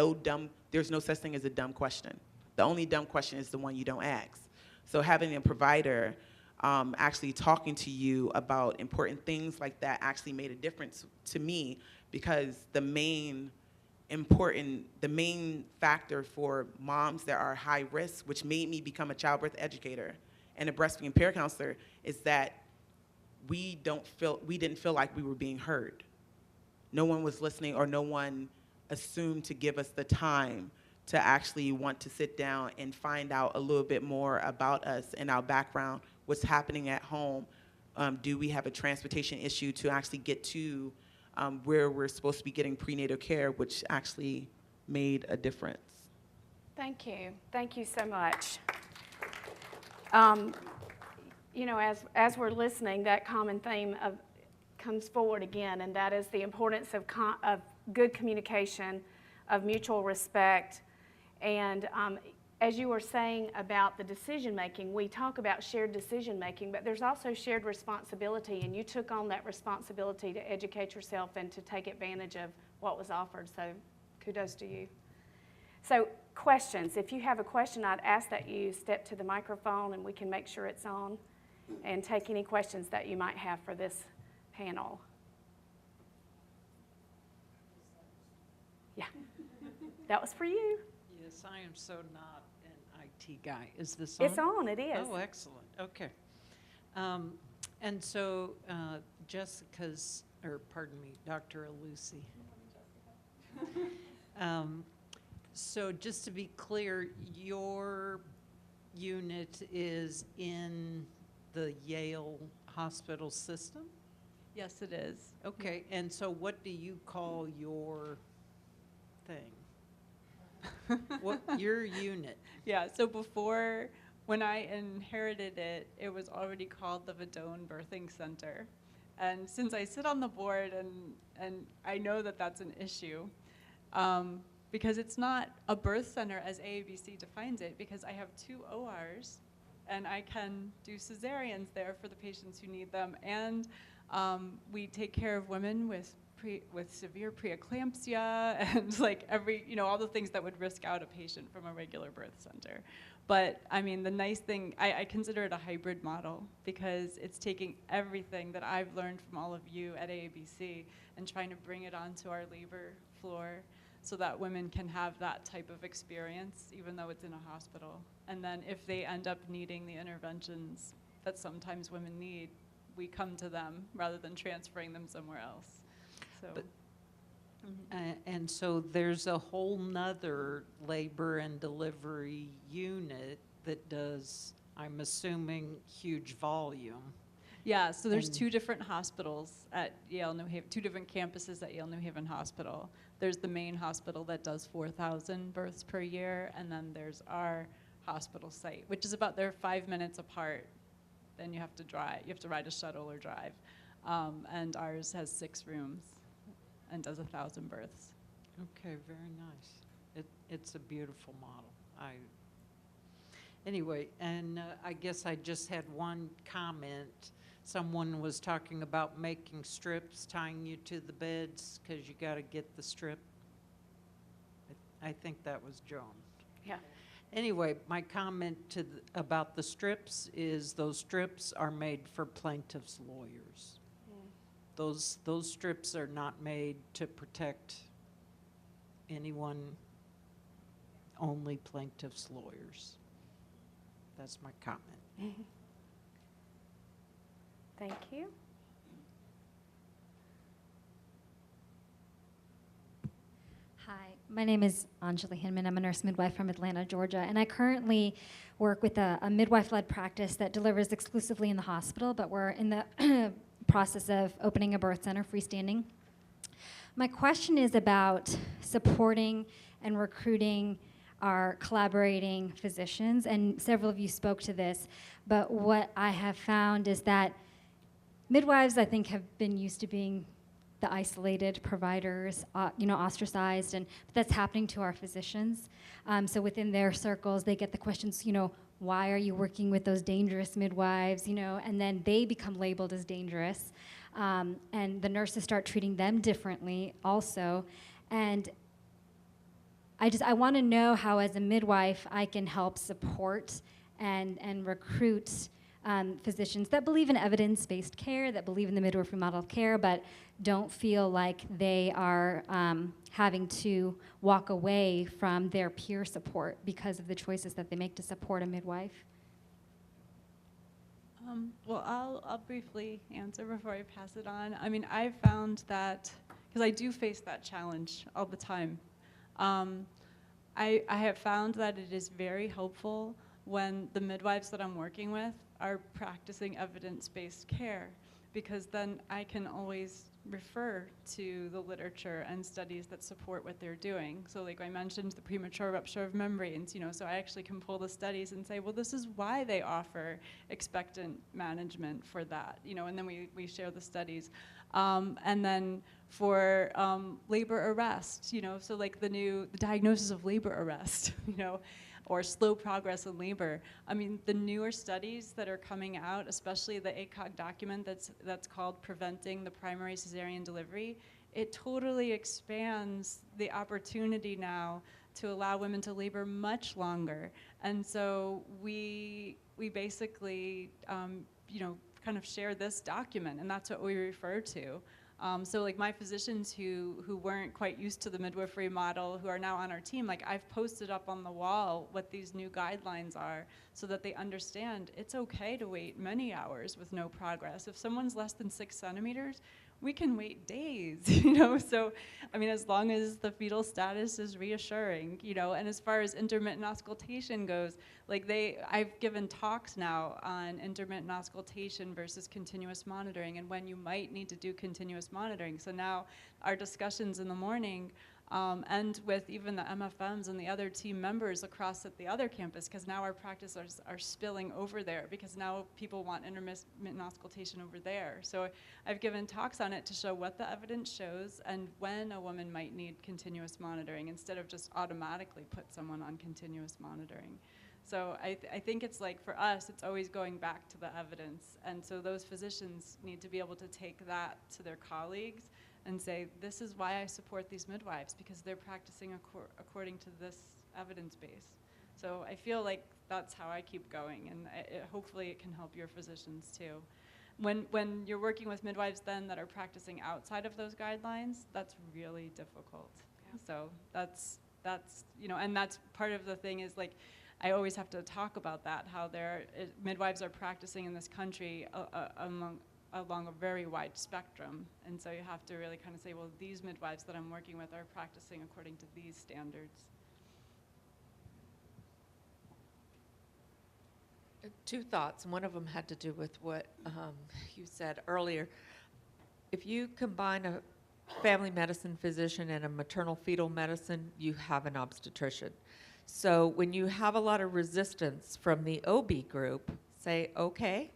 there's no such thing as a dumb question. The only dumb question is the one you don't ask. So having a provider actually talking to you about important things like that actually made a difference to me, because the main factor for moms that are high risk, which made me become a childbirth educator and a breastfeeding peer counselor, is that we didn't feel like we were being heard. No one was listening, or no one assumed to give us the time to actually want to sit down and find out a little bit more about us and our background, what's happening at home. Do we have a transportation issue to actually get to where we're supposed to be getting prenatal care, which actually made a difference. Thank you. Thank you so much. You know, as we're listening, that common theme comes forward again, and that is the importance of good communication, of mutual respect. And as you were saying about the decision-making, we talk about shared decision-making, but there's also shared responsibility, and you took on that responsibility to educate yourself and to take advantage of what was offered, so kudos to you. So questions. If you have a question, I'd ask that you step to the microphone and we can make sure it's on and take any questions that you might have for this panel. Yeah, that was for you. Yes, I am so not an IT guy. Is this on? It's on, it is. Oh, excellent. Okay. And so Jessica's, or pardon me, Dr. Illuzzi. So just to be clear, your unit is in the Yale hospital system? Yes, it is. Okay, and so what do you call your thing? What, your unit? Yeah, so before, when I inherited it, it was already called the Vadone Birthing Center. And since I sit on the board and I know that that's an issue, because it's not a birth center as AABC defines it, because I have 2 ORs and I can do cesareans there for the patients who need them. And we take care of women with severe preeclampsia and like all the things that would risk out a patient from a regular birth center. But I mean, the nice thing, I consider it a hybrid model because it's taking everything that I've learned from all of you at AABC and trying to bring it onto our labor floor so that women can have that type of experience even though it's in a hospital. And then if they end up needing the interventions that sometimes women need, we come to them rather than transferring them somewhere else. So. But, and so there's a whole nother labor and delivery unit that does, I'm assuming, huge volume. Yeah, so there's 2 different hospitals at Yale New Haven, 2 different campuses at Yale New Haven Hospital. There's the main hospital that does 4,000 births per year, and then there's our hospital site, which is about, they're 5 minutes apart. Then you have to drive, you have to ride a shuttle or drive. And ours has 6 rooms and does 1,000 births. Okay, very nice. It's a beautiful model. Anyway, and I guess I just had one comment. Someone was talking about making strips, tying you to the beds because you got to get the strip. I think that was Joan. Yeah. Anyway, my comment about the strips is those strips are made for plaintiffs' lawyers. Those strips are not made to protect anyone, only plaintiffs' lawyers. That's my comment. Thank you. Hi, my name is Anjali Hinman. I'm a nurse midwife from Atlanta, Georgia, and I currently work with a midwife-led practice that delivers exclusively in the hospital, but we're in the process of opening a birth center freestanding. My question is about supporting and recruiting our collaborating physicians, and several of you spoke to this, but what I have found is that midwives, I think, have been used to being the isolated providers, ostracized, and that's happening to our physicians. So within their circles, they get the questions, why are you working with those dangerous midwives, and then they become labeled as dangerous. And the nurses start treating them differently also. And I want to know how, as a midwife, I can help support and recruit physicians that believe in evidence-based care, that believe in the midwifery model of care, but don't feel like they are having to walk away from their peer support because of the choices that they make to support a midwife. Well, I'll briefly answer before I pass it on. I mean, I've found that, because I do face that challenge all the time, I have found that it is very helpful when the midwives that I'm working with are practicing evidence-based care, because then I can always refer to the literature and studies that support what they're doing. So like I mentioned, the premature rupture of membranes, so I actually can pull the studies and say, well, this is why they offer expectant management for that, and then we share the studies. And then for labor arrest, so like the diagnosis of labor arrest, or slow progress in labor. I mean, the newer studies that are coming out, especially the ACOG document that's called Preventing the Primary Cesarean Delivery, it totally expands the opportunity now to allow women to labor much longer. And so we basically, kind of share this document, and that's what we refer to. So like my physicians who weren't quite used to the midwifery model, who are now on our team, like I've posted up on the wall what these new guidelines are so that they understand it's okay to wait many hours with no progress. If someone's less than 6 centimeters, we can wait days, So, I mean, as long as the fetal status is reassuring, and as far as intermittent auscultation goes, like I've given talks now on intermittent auscultation versus continuous monitoring and when you might need to do continuous monitoring. So now our discussions in the morning and with even the MFMs and the other team members across at the other campus, because now our practices are spilling over there, because now people want intermittent auscultation over there. So I've given talks on it to show what the evidence shows and when a woman might need continuous monitoring instead of just automatically put someone on continuous monitoring. So I think it's like, for us, it's always going back to the evidence. And so those physicians need to be able to take that to their colleagues and say, this is why I support these midwives, because they're practicing according to this evidence base. So I feel like that's how I keep going, and hopefully it can help your physicians too. When you're working with midwives then that are practicing outside of those guidelines, that's really difficult. Yeah. So that's and that's part of the thing is, like, I always have to talk about that, how midwives are practicing in this country along a very wide spectrum. And so you have to really kind of say, well, these midwives that I'm working with are practicing according to these standards. 2 thoughts. One of them had to do with what you said earlier. If you combine a family medicine physician and a maternal fetal medicine, you have an obstetrician. So when you have a lot of resistance from the OB group, say, okay,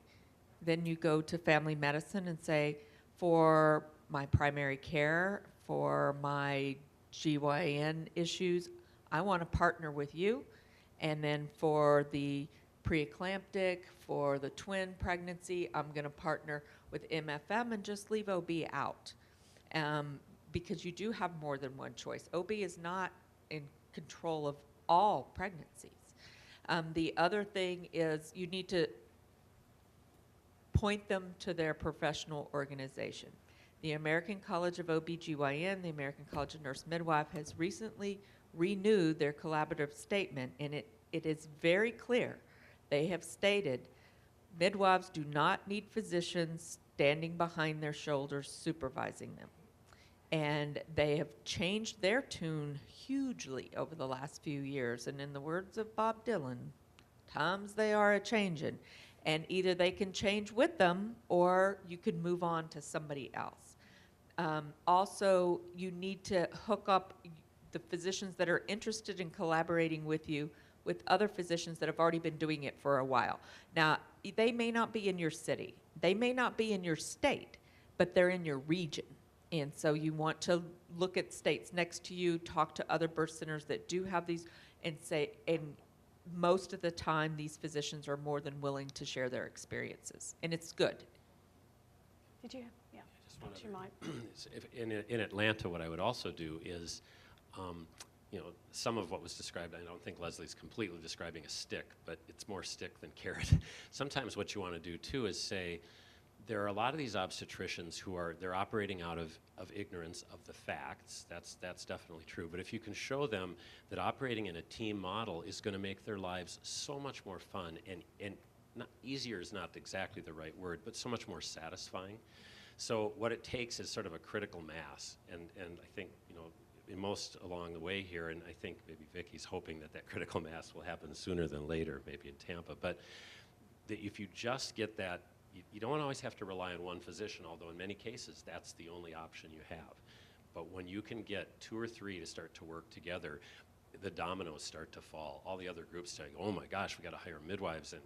then you go to family medicine and say, for my primary care, for my GYN issues, I want to partner with you. And then for the preeclamptic, for the twin pregnancy, I'm going to partner with MFM and just leave OB out. Because you do have more than one choice. OB is not in control of all pregnancies. The other thing is you need to point them to their professional organization. The American College of OBGYN, the American College of Nurse-Midwife has recently renewed their collaborative statement, and it is very clear. They have stated midwives do not need physicians standing behind their shoulders supervising them. And they have changed their tune hugely over the last few years. And in the words of Bob Dylan, times they are a-changin'. And either they can change with them or you can move on to somebody else. Also, you need to hook up the physicians that are interested in collaborating with you with other physicians that have already been doing it for a while. Now, they may not be in your city. They may not be in your state, but they're in your region. And so you want to look at states next to you, talk to other birth centers that do have these, and say, and most of the time these physicians are more than willing to share their experiences, and it's good. Did you? Yeah. Just one other. In Atlanta, what I would also do is, some of what was described, I don't think Lesley's completely describing a stick, but it's more stick than carrot. Sometimes what you want to do too is say, there are a lot of these obstetricians who they're operating out of ignorance of the facts. That's definitely true. But if you can show them that operating in a team model is going to make their lives so much more fun and not easier is not exactly the right word, but so much more satisfying. So what it takes is sort of a critical mass. And I think, most along the way here, and I think maybe Vikki's hoping that critical mass will happen sooner than later, maybe in Tampa, but if you just get that, you don't always have to rely on one physician, although in many cases that's the only option you have. But when you can get 2 or 3 to start to work together, the dominoes start to fall. All the other groups say, oh my gosh, we got to hire midwives, and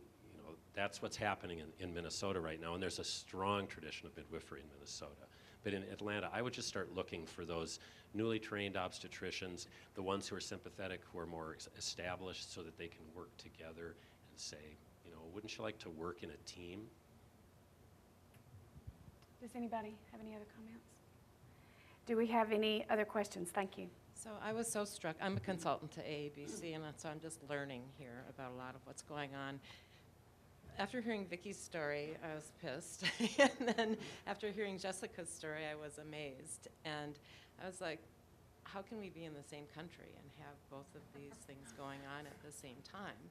that's what's happening in Minnesota right now, and there's a strong tradition of midwifery in Minnesota. But in Atlanta, I would just start looking for those newly trained obstetricians, the ones who are sympathetic, who are more established, so that they can work together and say, wouldn't you like to work in a team? Does anybody have any other comments? Do we have any other questions? Thank you. So I was so struck. I'm a consultant to AABC, and so I'm just learning here about a lot of what's going on. After hearing Vikki's story, I was pissed. And then after hearing Jessica's story, I was amazed. And I was like, how can we be in the same country and have both of these things going on at the same time?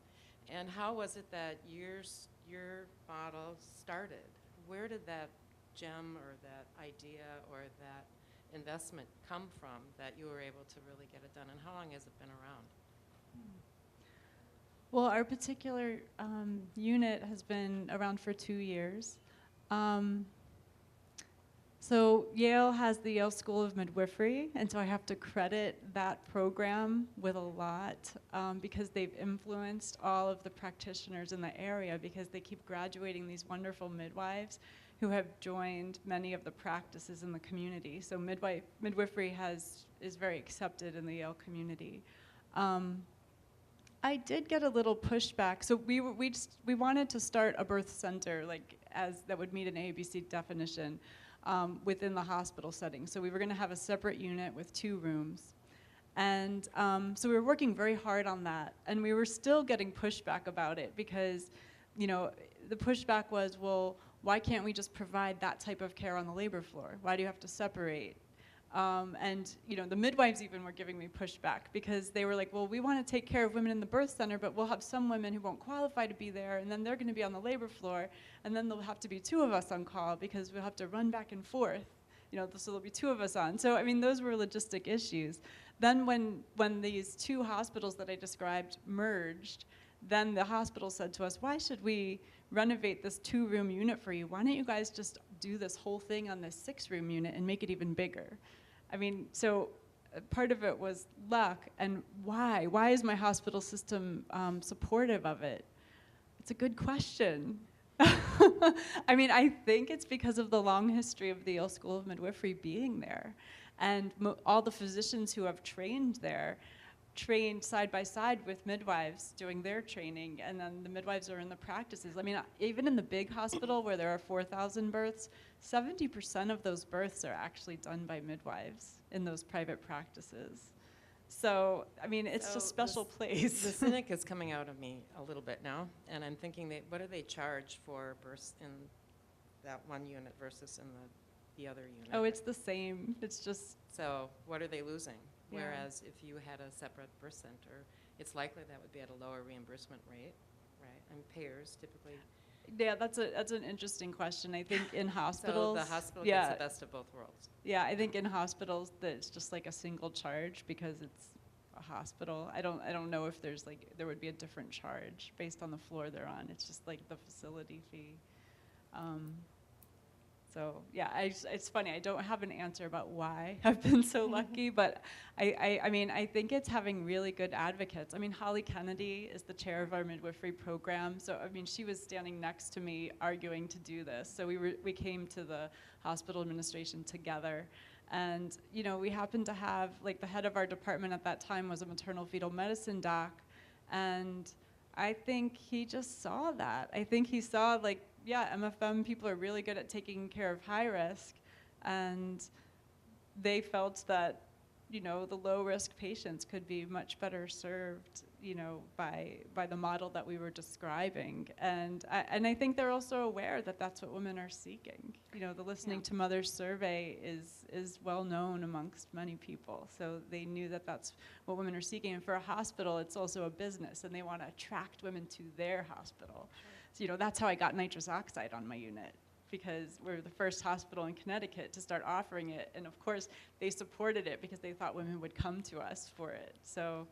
And how was it that your model started? Where did that gem or that idea or that investment come from that you were able to really get it done? And how long has it been around? Well, our particular unit has been around for 2 years. So Yale has the Yale School of Midwifery, and so I have to credit that program with a lot because they've influenced all of the practitioners in the area, because they keep graduating these wonderful midwives who have joined many of the practices in the community. So midwifery is very accepted in the Yale community. I did get a little pushback. So we wanted to start a birth center that would meet an AABC definition within the hospital setting. So we were going to have a separate unit with 2 rooms. And so we were working very hard on that. And we were still getting pushback about it because, the pushback was, well, why can't we just provide that type of care on the labor floor? Why do you have to separate? And the midwives even were giving me pushback because they were like, well, we want to take care of women in the birth center, but we'll have some women who won't qualify to be there, and then they're going to be on the labor floor, and then there'll have to be 2 of us on call because we'll have to run back and forth. So there'll be 2 of us on. So, those were logistic issues. Then when these 2 hospitals that I described merged, then the hospital said to us, why should we renovate this 2-room unit for you? Why don't you guys just do this whole thing on this 6-room unit and make it even bigger? So part of it was luck, and why? Why is my hospital system supportive of it? It's a good question. I think it's because of the long history of the Yale School of Midwifery being there. And all the physicians who have trained there trained side by side with midwives doing their training, and then the midwives are in the practices. Even in the big hospital where there are 4,000 births, 70% of those births are actually done by midwives in those private practices. So, it's a special place. The cynic is coming out of me a little bit now, and I'm thinking, what do they charge for births in that one unit versus in the other unit? Oh, it's the same. It's just... So, what are they losing? Yeah. Whereas if you had a separate birth center, it's likely that would be at a lower reimbursement rate, right? And payers typically... Yeah, that's an interesting question. I think in hospitals... So the hospital gets the best of both worlds. Yeah, I think in hospitals that it's just like a single charge because it's a hospital. I don't know if there would be a different charge based on the floor they're on. It's just like the facility fee. So yeah, it's funny. I don't have an answer about why I've been so lucky, but I think it's having really good advocates. Holly Kennedy is the chair of our midwifery program. So she was standing next to me arguing to do this. So we came to the hospital administration together, and we happened to have the head of our department at that time was a maternal fetal medicine doc, and I think he just saw that. I think he saw MFM people are really good at taking care of high risk, and they felt that, the low risk patients could be much better served, by the model that we were describing. And I think they're also aware that that's what women are seeking. The Listening to Mothers survey is well known amongst many people. So they knew that that's what women are seeking. And for a hospital, it's also a business, and they want to attract women to their hospital. So, that's how I got nitrous oxide on my unit. because we're the first hospital in Connecticut to start offering it. And of course, they supported it because they thought women would come to us for it. So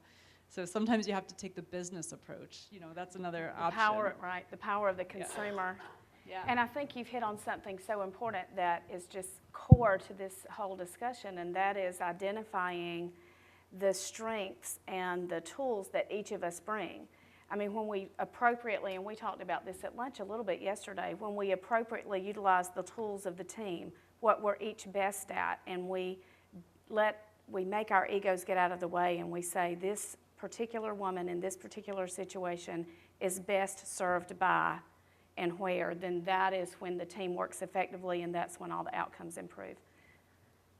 sometimes you have to take the business approach. You know, that's another option. The power of the consumer. Yeah. And I think you've hit on something so important that is just core to this whole discussion, and that is identifying the strengths and the tools that each of us bring. I mean, when we appropriately, and we talked about this at lunch a little bit yesterday, when we appropriately utilize the tools of the team, what we're each best at, and we make our egos get out of the way and we say, this particular woman in this particular situation is best served by and where, then that is when the team works effectively, and that's when all the outcomes improve.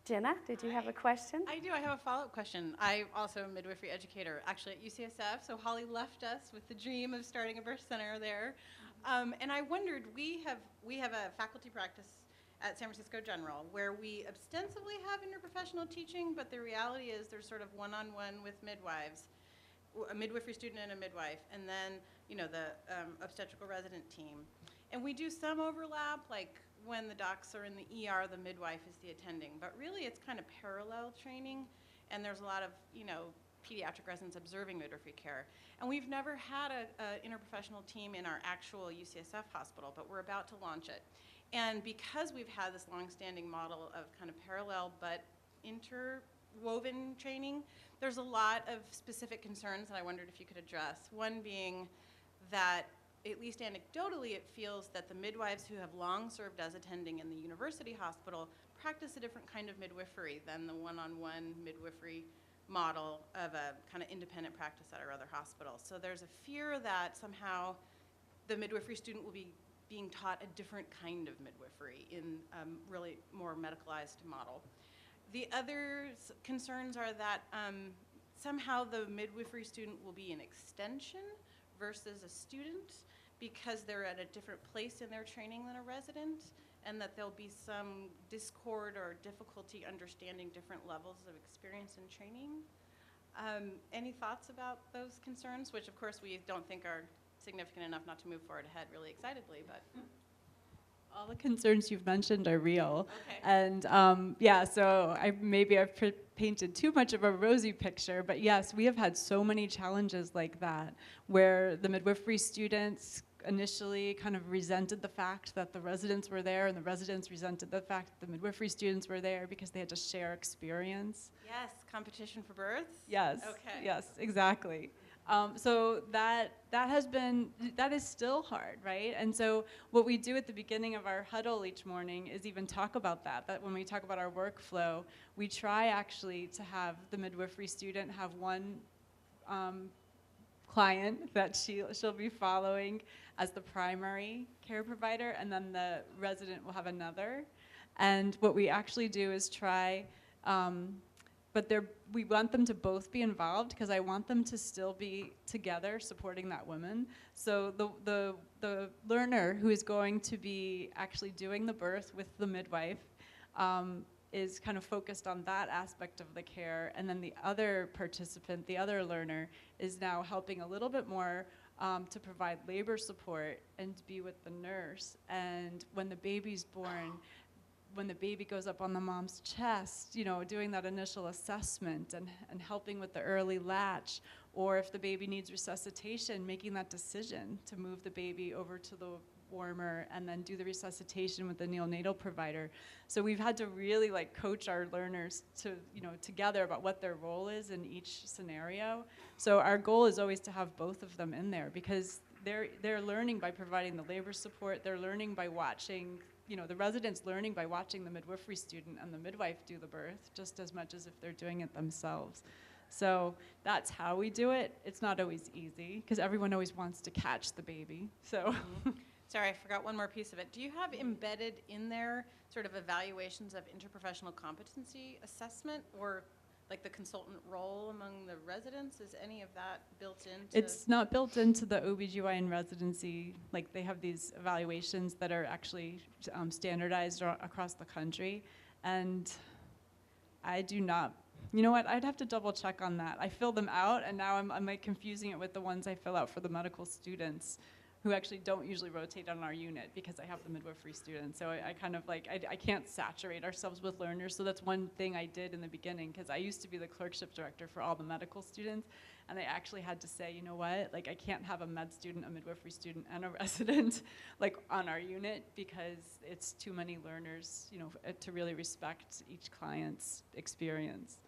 Jenna, did you have a question? I do. I have a follow-up question. I'm also a midwifery educator, actually at UCSF. So Holly left us with the dream of starting a birth center there, and I wondered, we have a faculty practice at San Francisco General where we ostensibly have interprofessional teaching, but the reality is there's sort of one-on-one with midwives, a midwifery student and a midwife, and then the obstetrical resident team. And we do some overlap, like when the docs are in the ER, the midwife is the attending. But really, it's kind of parallel training, and there's a lot of pediatric residents observing midwifery care. And we've never had a interprofessional team in our actual UCSF hospital, but we're about to launch it. And because we've had this long-standing model of kind of parallel but interwoven training, there's a lot of specific concerns that I wondered if you could address. One being that, at least anecdotally, it feels that the midwives who have long served as attending in the university hospital practice a different kind of midwifery than the one-on-one midwifery model of a kind of independent practice at our other hospitals. So there's a fear that somehow the midwifery student will be being taught a different kind of midwifery in a really more medicalized model. The other concerns are that somehow the midwifery student will be an extension versus a student because they're at a different place in their training than a resident, and that there'll be some discord or difficulty understanding different levels of experience and training. Any thoughts about those concerns, which of course we don't think are significant enough not to move forward ahead really excitedly, but. All the concerns you've mentioned are real. Okay. And so I've painted too much of a rosy picture, but yes, we have had so many challenges like that, where the midwifery students initially kind of resented the fact that the residents were there, and the residents resented the fact that the midwifery students were there because they had to share experience. Yes, competition for births? Yes. Okay. Yes, exactly. So that is still hard, right? And so what we do at the beginning of our huddle each morning is even talk about that when we talk about our workflow, we try actually to have the midwifery student have one client that she'll be following as the primary care provider, and then the resident will have another. And what we actually do is try, we want them to both be involved because I want them to still be together supporting that woman. So the learner who is going to be actually doing the birth with the midwife is kind of focused on that aspect of the care, and then the other participant, the other learner, is now helping a little bit more to provide labor support and to be with the nurse. And when the baby's born, when the baby goes up on the mom's chest, doing that initial assessment and helping with the early latch, or if the baby needs resuscitation, making that decision to move the baby over to the warmer and then do the resuscitation with the neonatal provider. So we've had to really coach our learners to, together about what their role is in each scenario. So our goal is always to have both of them in there because they're learning by providing the labor support, they're learning by watching, the residents learning by watching the midwifery student and the midwife do the birth just as much as if they're doing it themselves. So that's how we do it. It's not always easy because everyone always wants to catch the baby. So. Mm-hmm. Sorry, I forgot one more piece of it. Do you have embedded in there sort of evaluations of interprofessional competency assessment or like the consultant role among the residents? Is any of that built into? It's not built into the OBGYN residency. They have these evaluations that are actually standardized across the country. And I do not, you know what, I'd have to double check on that. I fill them out and now I'm confusing it with the ones I fill out for the medical students. who actually don't usually rotate on our unit because I have the midwifery students. So I kind of like, I can't saturate ourselves with learners. So that's one thing I did in the beginning, because I used to be the clerkship director for all the medical students. And I actually had to say, you know what, like I can't have a med student, a midwifery student, and a resident like on our unit, because it's too many learners, you know, to really respect each client's experience.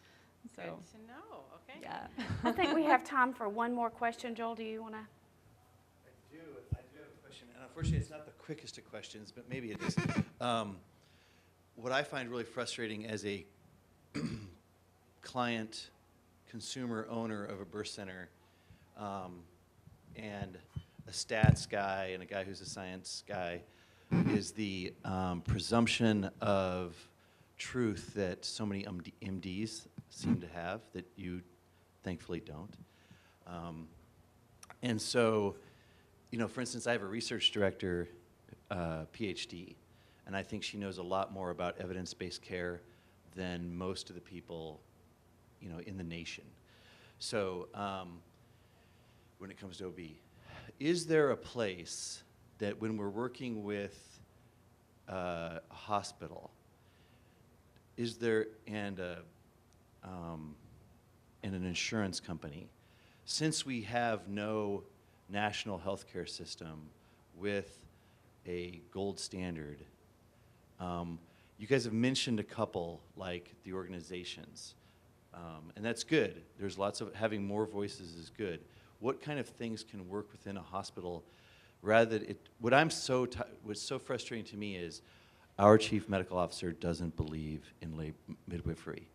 So, Good to know, okay. yeah. I think we have time for one more question. Joel, do you want to? I do have a question, and unfortunately it's not the quickest of questions, but maybe it is. What I find really frustrating as a client, consumer owner of a birth center, and a stats guy and a guy who's a science guy, is the presumption of truth that so many MDs seem to have that you thankfully don't. And so, you know, for instance, I have a research director, PhD, and I think she knows a lot more about evidence-based care than most of the people, you know, in the nation. So when it comes to OB, is there a place that when we're working with a hospital, is there, and an insurance company, since we have no national healthcare system with a gold standard, you guys have mentioned a couple, like the organizations, and that's good. There's lots of, having more voices is good. What kind of things can work within a hospital rather than what's so frustrating to me is our chief medical officer doesn't believe in midwifery.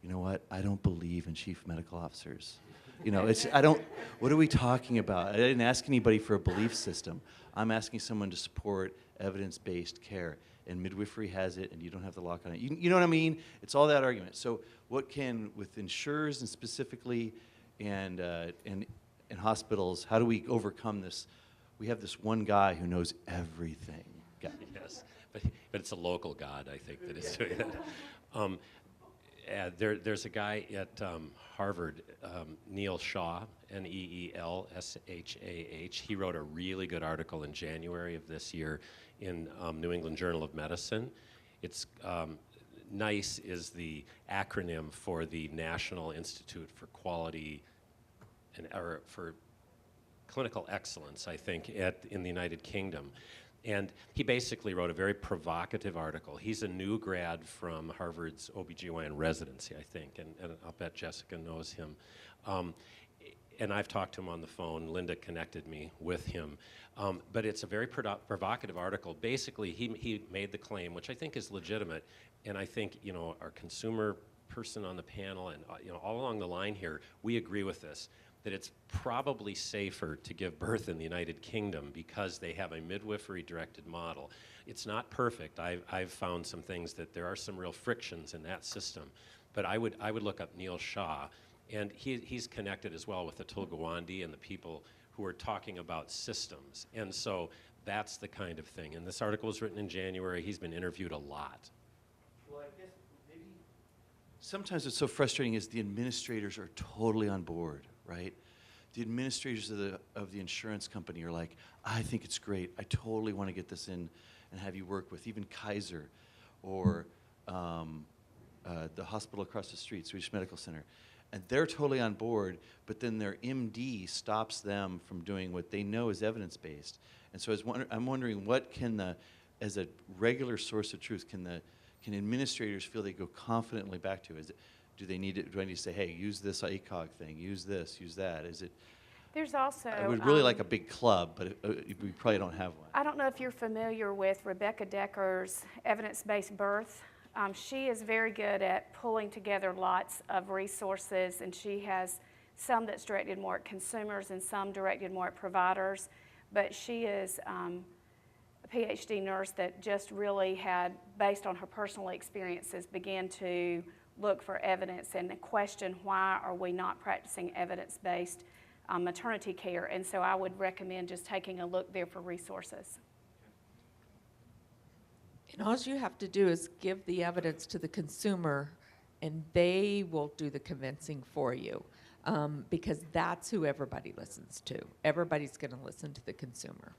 You know what? I don't believe in chief medical officers. You know, what are we talking about? I didn't ask anybody for a belief system. I'm asking someone to support evidence-based care. And midwifery has it, and you don't have the lock on it. You know what I mean? It's all that argument. So what can, with insurers and specifically, and hospitals, how do we overcome this? We have this one guy who knows everything. Yes, but it's a local god, I think, that is doing that. There's a guy at Harvard, Neil Shah, Neelshah. He wrote a really good article in January of this year in New England Journal of Medicine. It's NICE is the acronym for the National Institute for Quality or for Clinical Excellence, I think, in the United Kingdom. And he basically wrote a very provocative article. He's a new grad from Harvard's OBGYN residency, I think, and I'll bet Jessica knows him. And I've talked to him on the phone. Linda connected me with him. But it's a very provocative article. Basically, he made the claim, which I think is legitimate, and I think, you know, our consumer person on the panel and, you know, all along the line here, we agree with this, that it's probably safer to give birth in the United Kingdom because they have a midwifery-directed model. It's not perfect. I've found some things that there are some real frictions in that system. But I would look up Neil Shah, and he's connected as well with Atul Gawande and the people who are talking about systems. And so that's the kind of thing. And this article was written in January. He's been interviewed a lot. Well, I guess maybe sometimes what's so frustrating is the administrators are totally on board, right? The administrators of the insurance company are like, I think it's great. I totally want to get this in and have you work with even Kaiser or the hospital across the street, Swedish Medical Center. And they're totally on board, but then their MD stops them from doing what they know is evidence-based. And so I'm wondering, what can as a regular source of truth, can administrators feel they go confidently back to? Do I need to say, hey, use this ACOG thing, use this, use that? There's also... I would really like a big club, but we probably don't have one. I don't know if you're familiar with Rebecca Decker's evidence-based birth. She is very good at pulling together lots of resources, and she has some that's directed more at consumers and some directed more at providers. But she is a PhD nurse that just really had, based on her personal experiences, began to look for evidence and question why are we not practicing evidence-based maternity care. And so I would recommend just taking a look there for resources. And all you have to do is give the evidence to the consumer, and they will do the convincing for you. because that's who everybody listens to. Everybody's going to listen to the consumer.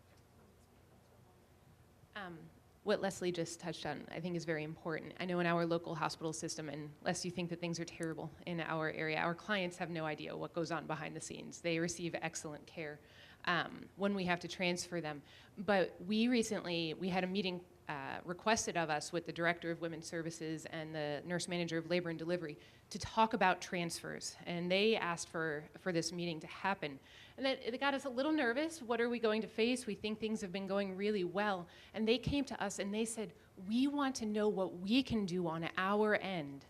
What Lesley just touched on, I think, is very important. I know in our local hospital system, and lest you think that things are terrible in our area, our clients have no idea what goes on behind the scenes. They receive excellent care when we have to transfer them. But we had a meeting requested of us with the Director of Women's Services and the Nurse Manager of Labor and Delivery to talk about transfers. And they asked for this meeting to happen. And it got us a little nervous. What are we going to face? We think things have been going really well. And they came to us and they said, we want to know what we can do on our end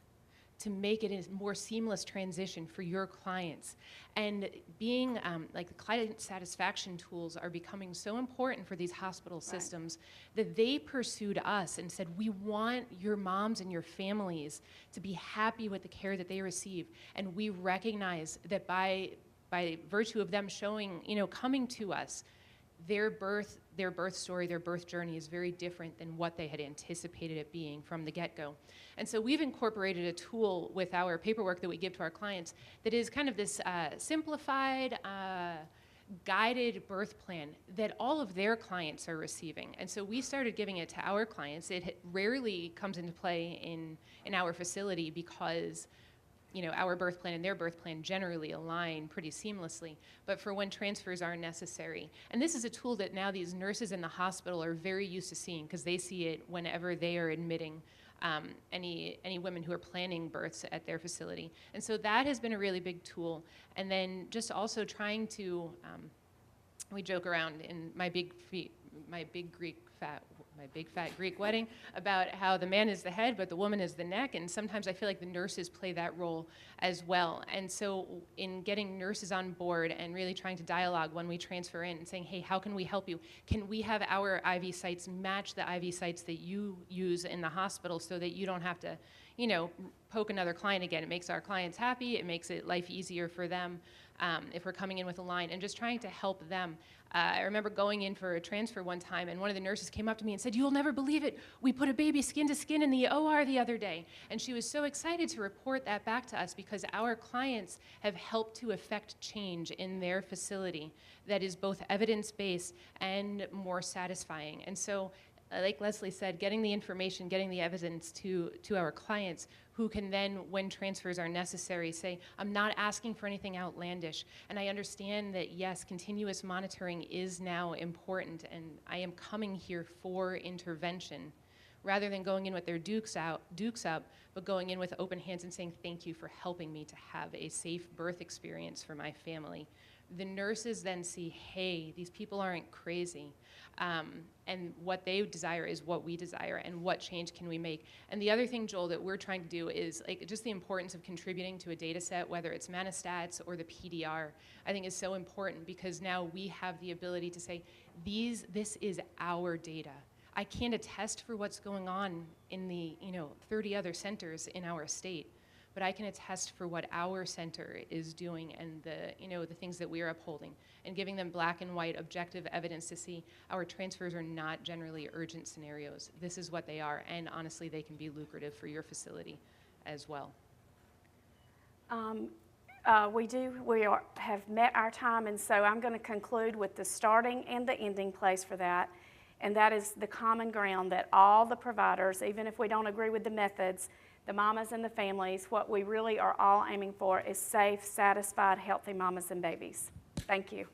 to make it a more seamless transition for your clients. And being, like the client satisfaction tools are becoming so important for these hospital systems that they pursued us and said, we want your moms and your families to be happy with the care that they receive. And we recognize that by virtue of them showing, coming to us, their birth story, their birth journey is very different than what they had anticipated it being from the get-go. And so we've incorporated a tool with our paperwork that we give to our clients that is kind of this simplified, guided birth plan that all of their clients are receiving. And so we started giving it to our clients. It rarely comes into play in our facility because our birth plan and their birth plan generally align pretty seamlessly, but for when transfers are necessary. And this is a tool that now these nurses in the hospital are very used to seeing because they see it whenever they are admitting any women who are planning births at their facility. And so that has been a really big tool. And then just also trying to, we joke around in my big fat Greek wedding about how the man is the head, but the woman is the neck. And sometimes I feel like the nurses play that role as well. And so in getting nurses on board and really trying to dialogue when we transfer in and saying, hey, how can we help you? Can we have our IV sites match the IV sites that you use in the hospital so that you don't have to, poke another client again? It makes our clients happy. It makes it life easier for them if we're coming in with a line and just trying to help them. I remember going in for a transfer one time, and one of the nurses came up to me and said, you'll never believe it. We put a baby skin to skin in the OR the other day. And she was so excited to report that back to us because our clients have helped to affect change in their facility that is both evidence-based and more satisfying. And so, like Lesley said, getting the information, getting the evidence to our clients who can then, when transfers are necessary, say, I'm not asking for anything outlandish. And I understand that, yes, continuous monitoring is now important, and I am coming here for intervention, rather than going in with their dukes up, but going in with open hands and saying, thank you for helping me to have a safe birth experience for my family. The nurses then see, hey, these people aren't crazy. And what they desire is what we desire, and what change can we make. And the other thing, Joel, that we're trying to do is just the importance of contributing to a data set, whether it's Manistats or the PDR, I think is so important because now we have the ability to say, this is our data. I can't attest for what's going on in the 30 other centers in our state, but I can attest for what our center is doing and the things that we are upholding, and giving them black and white objective evidence to see our transfers are not generally urgent scenarios. This is what they are, and honestly, they can be lucrative for your facility as well. We have met our time, and so I'm going to conclude with the starting and the ending place for that, and that is the common ground that all the providers, even if we don't agree with the methods, the mamas and the families, what we really are all aiming for is safe, satisfied, healthy mamas and babies. Thank you.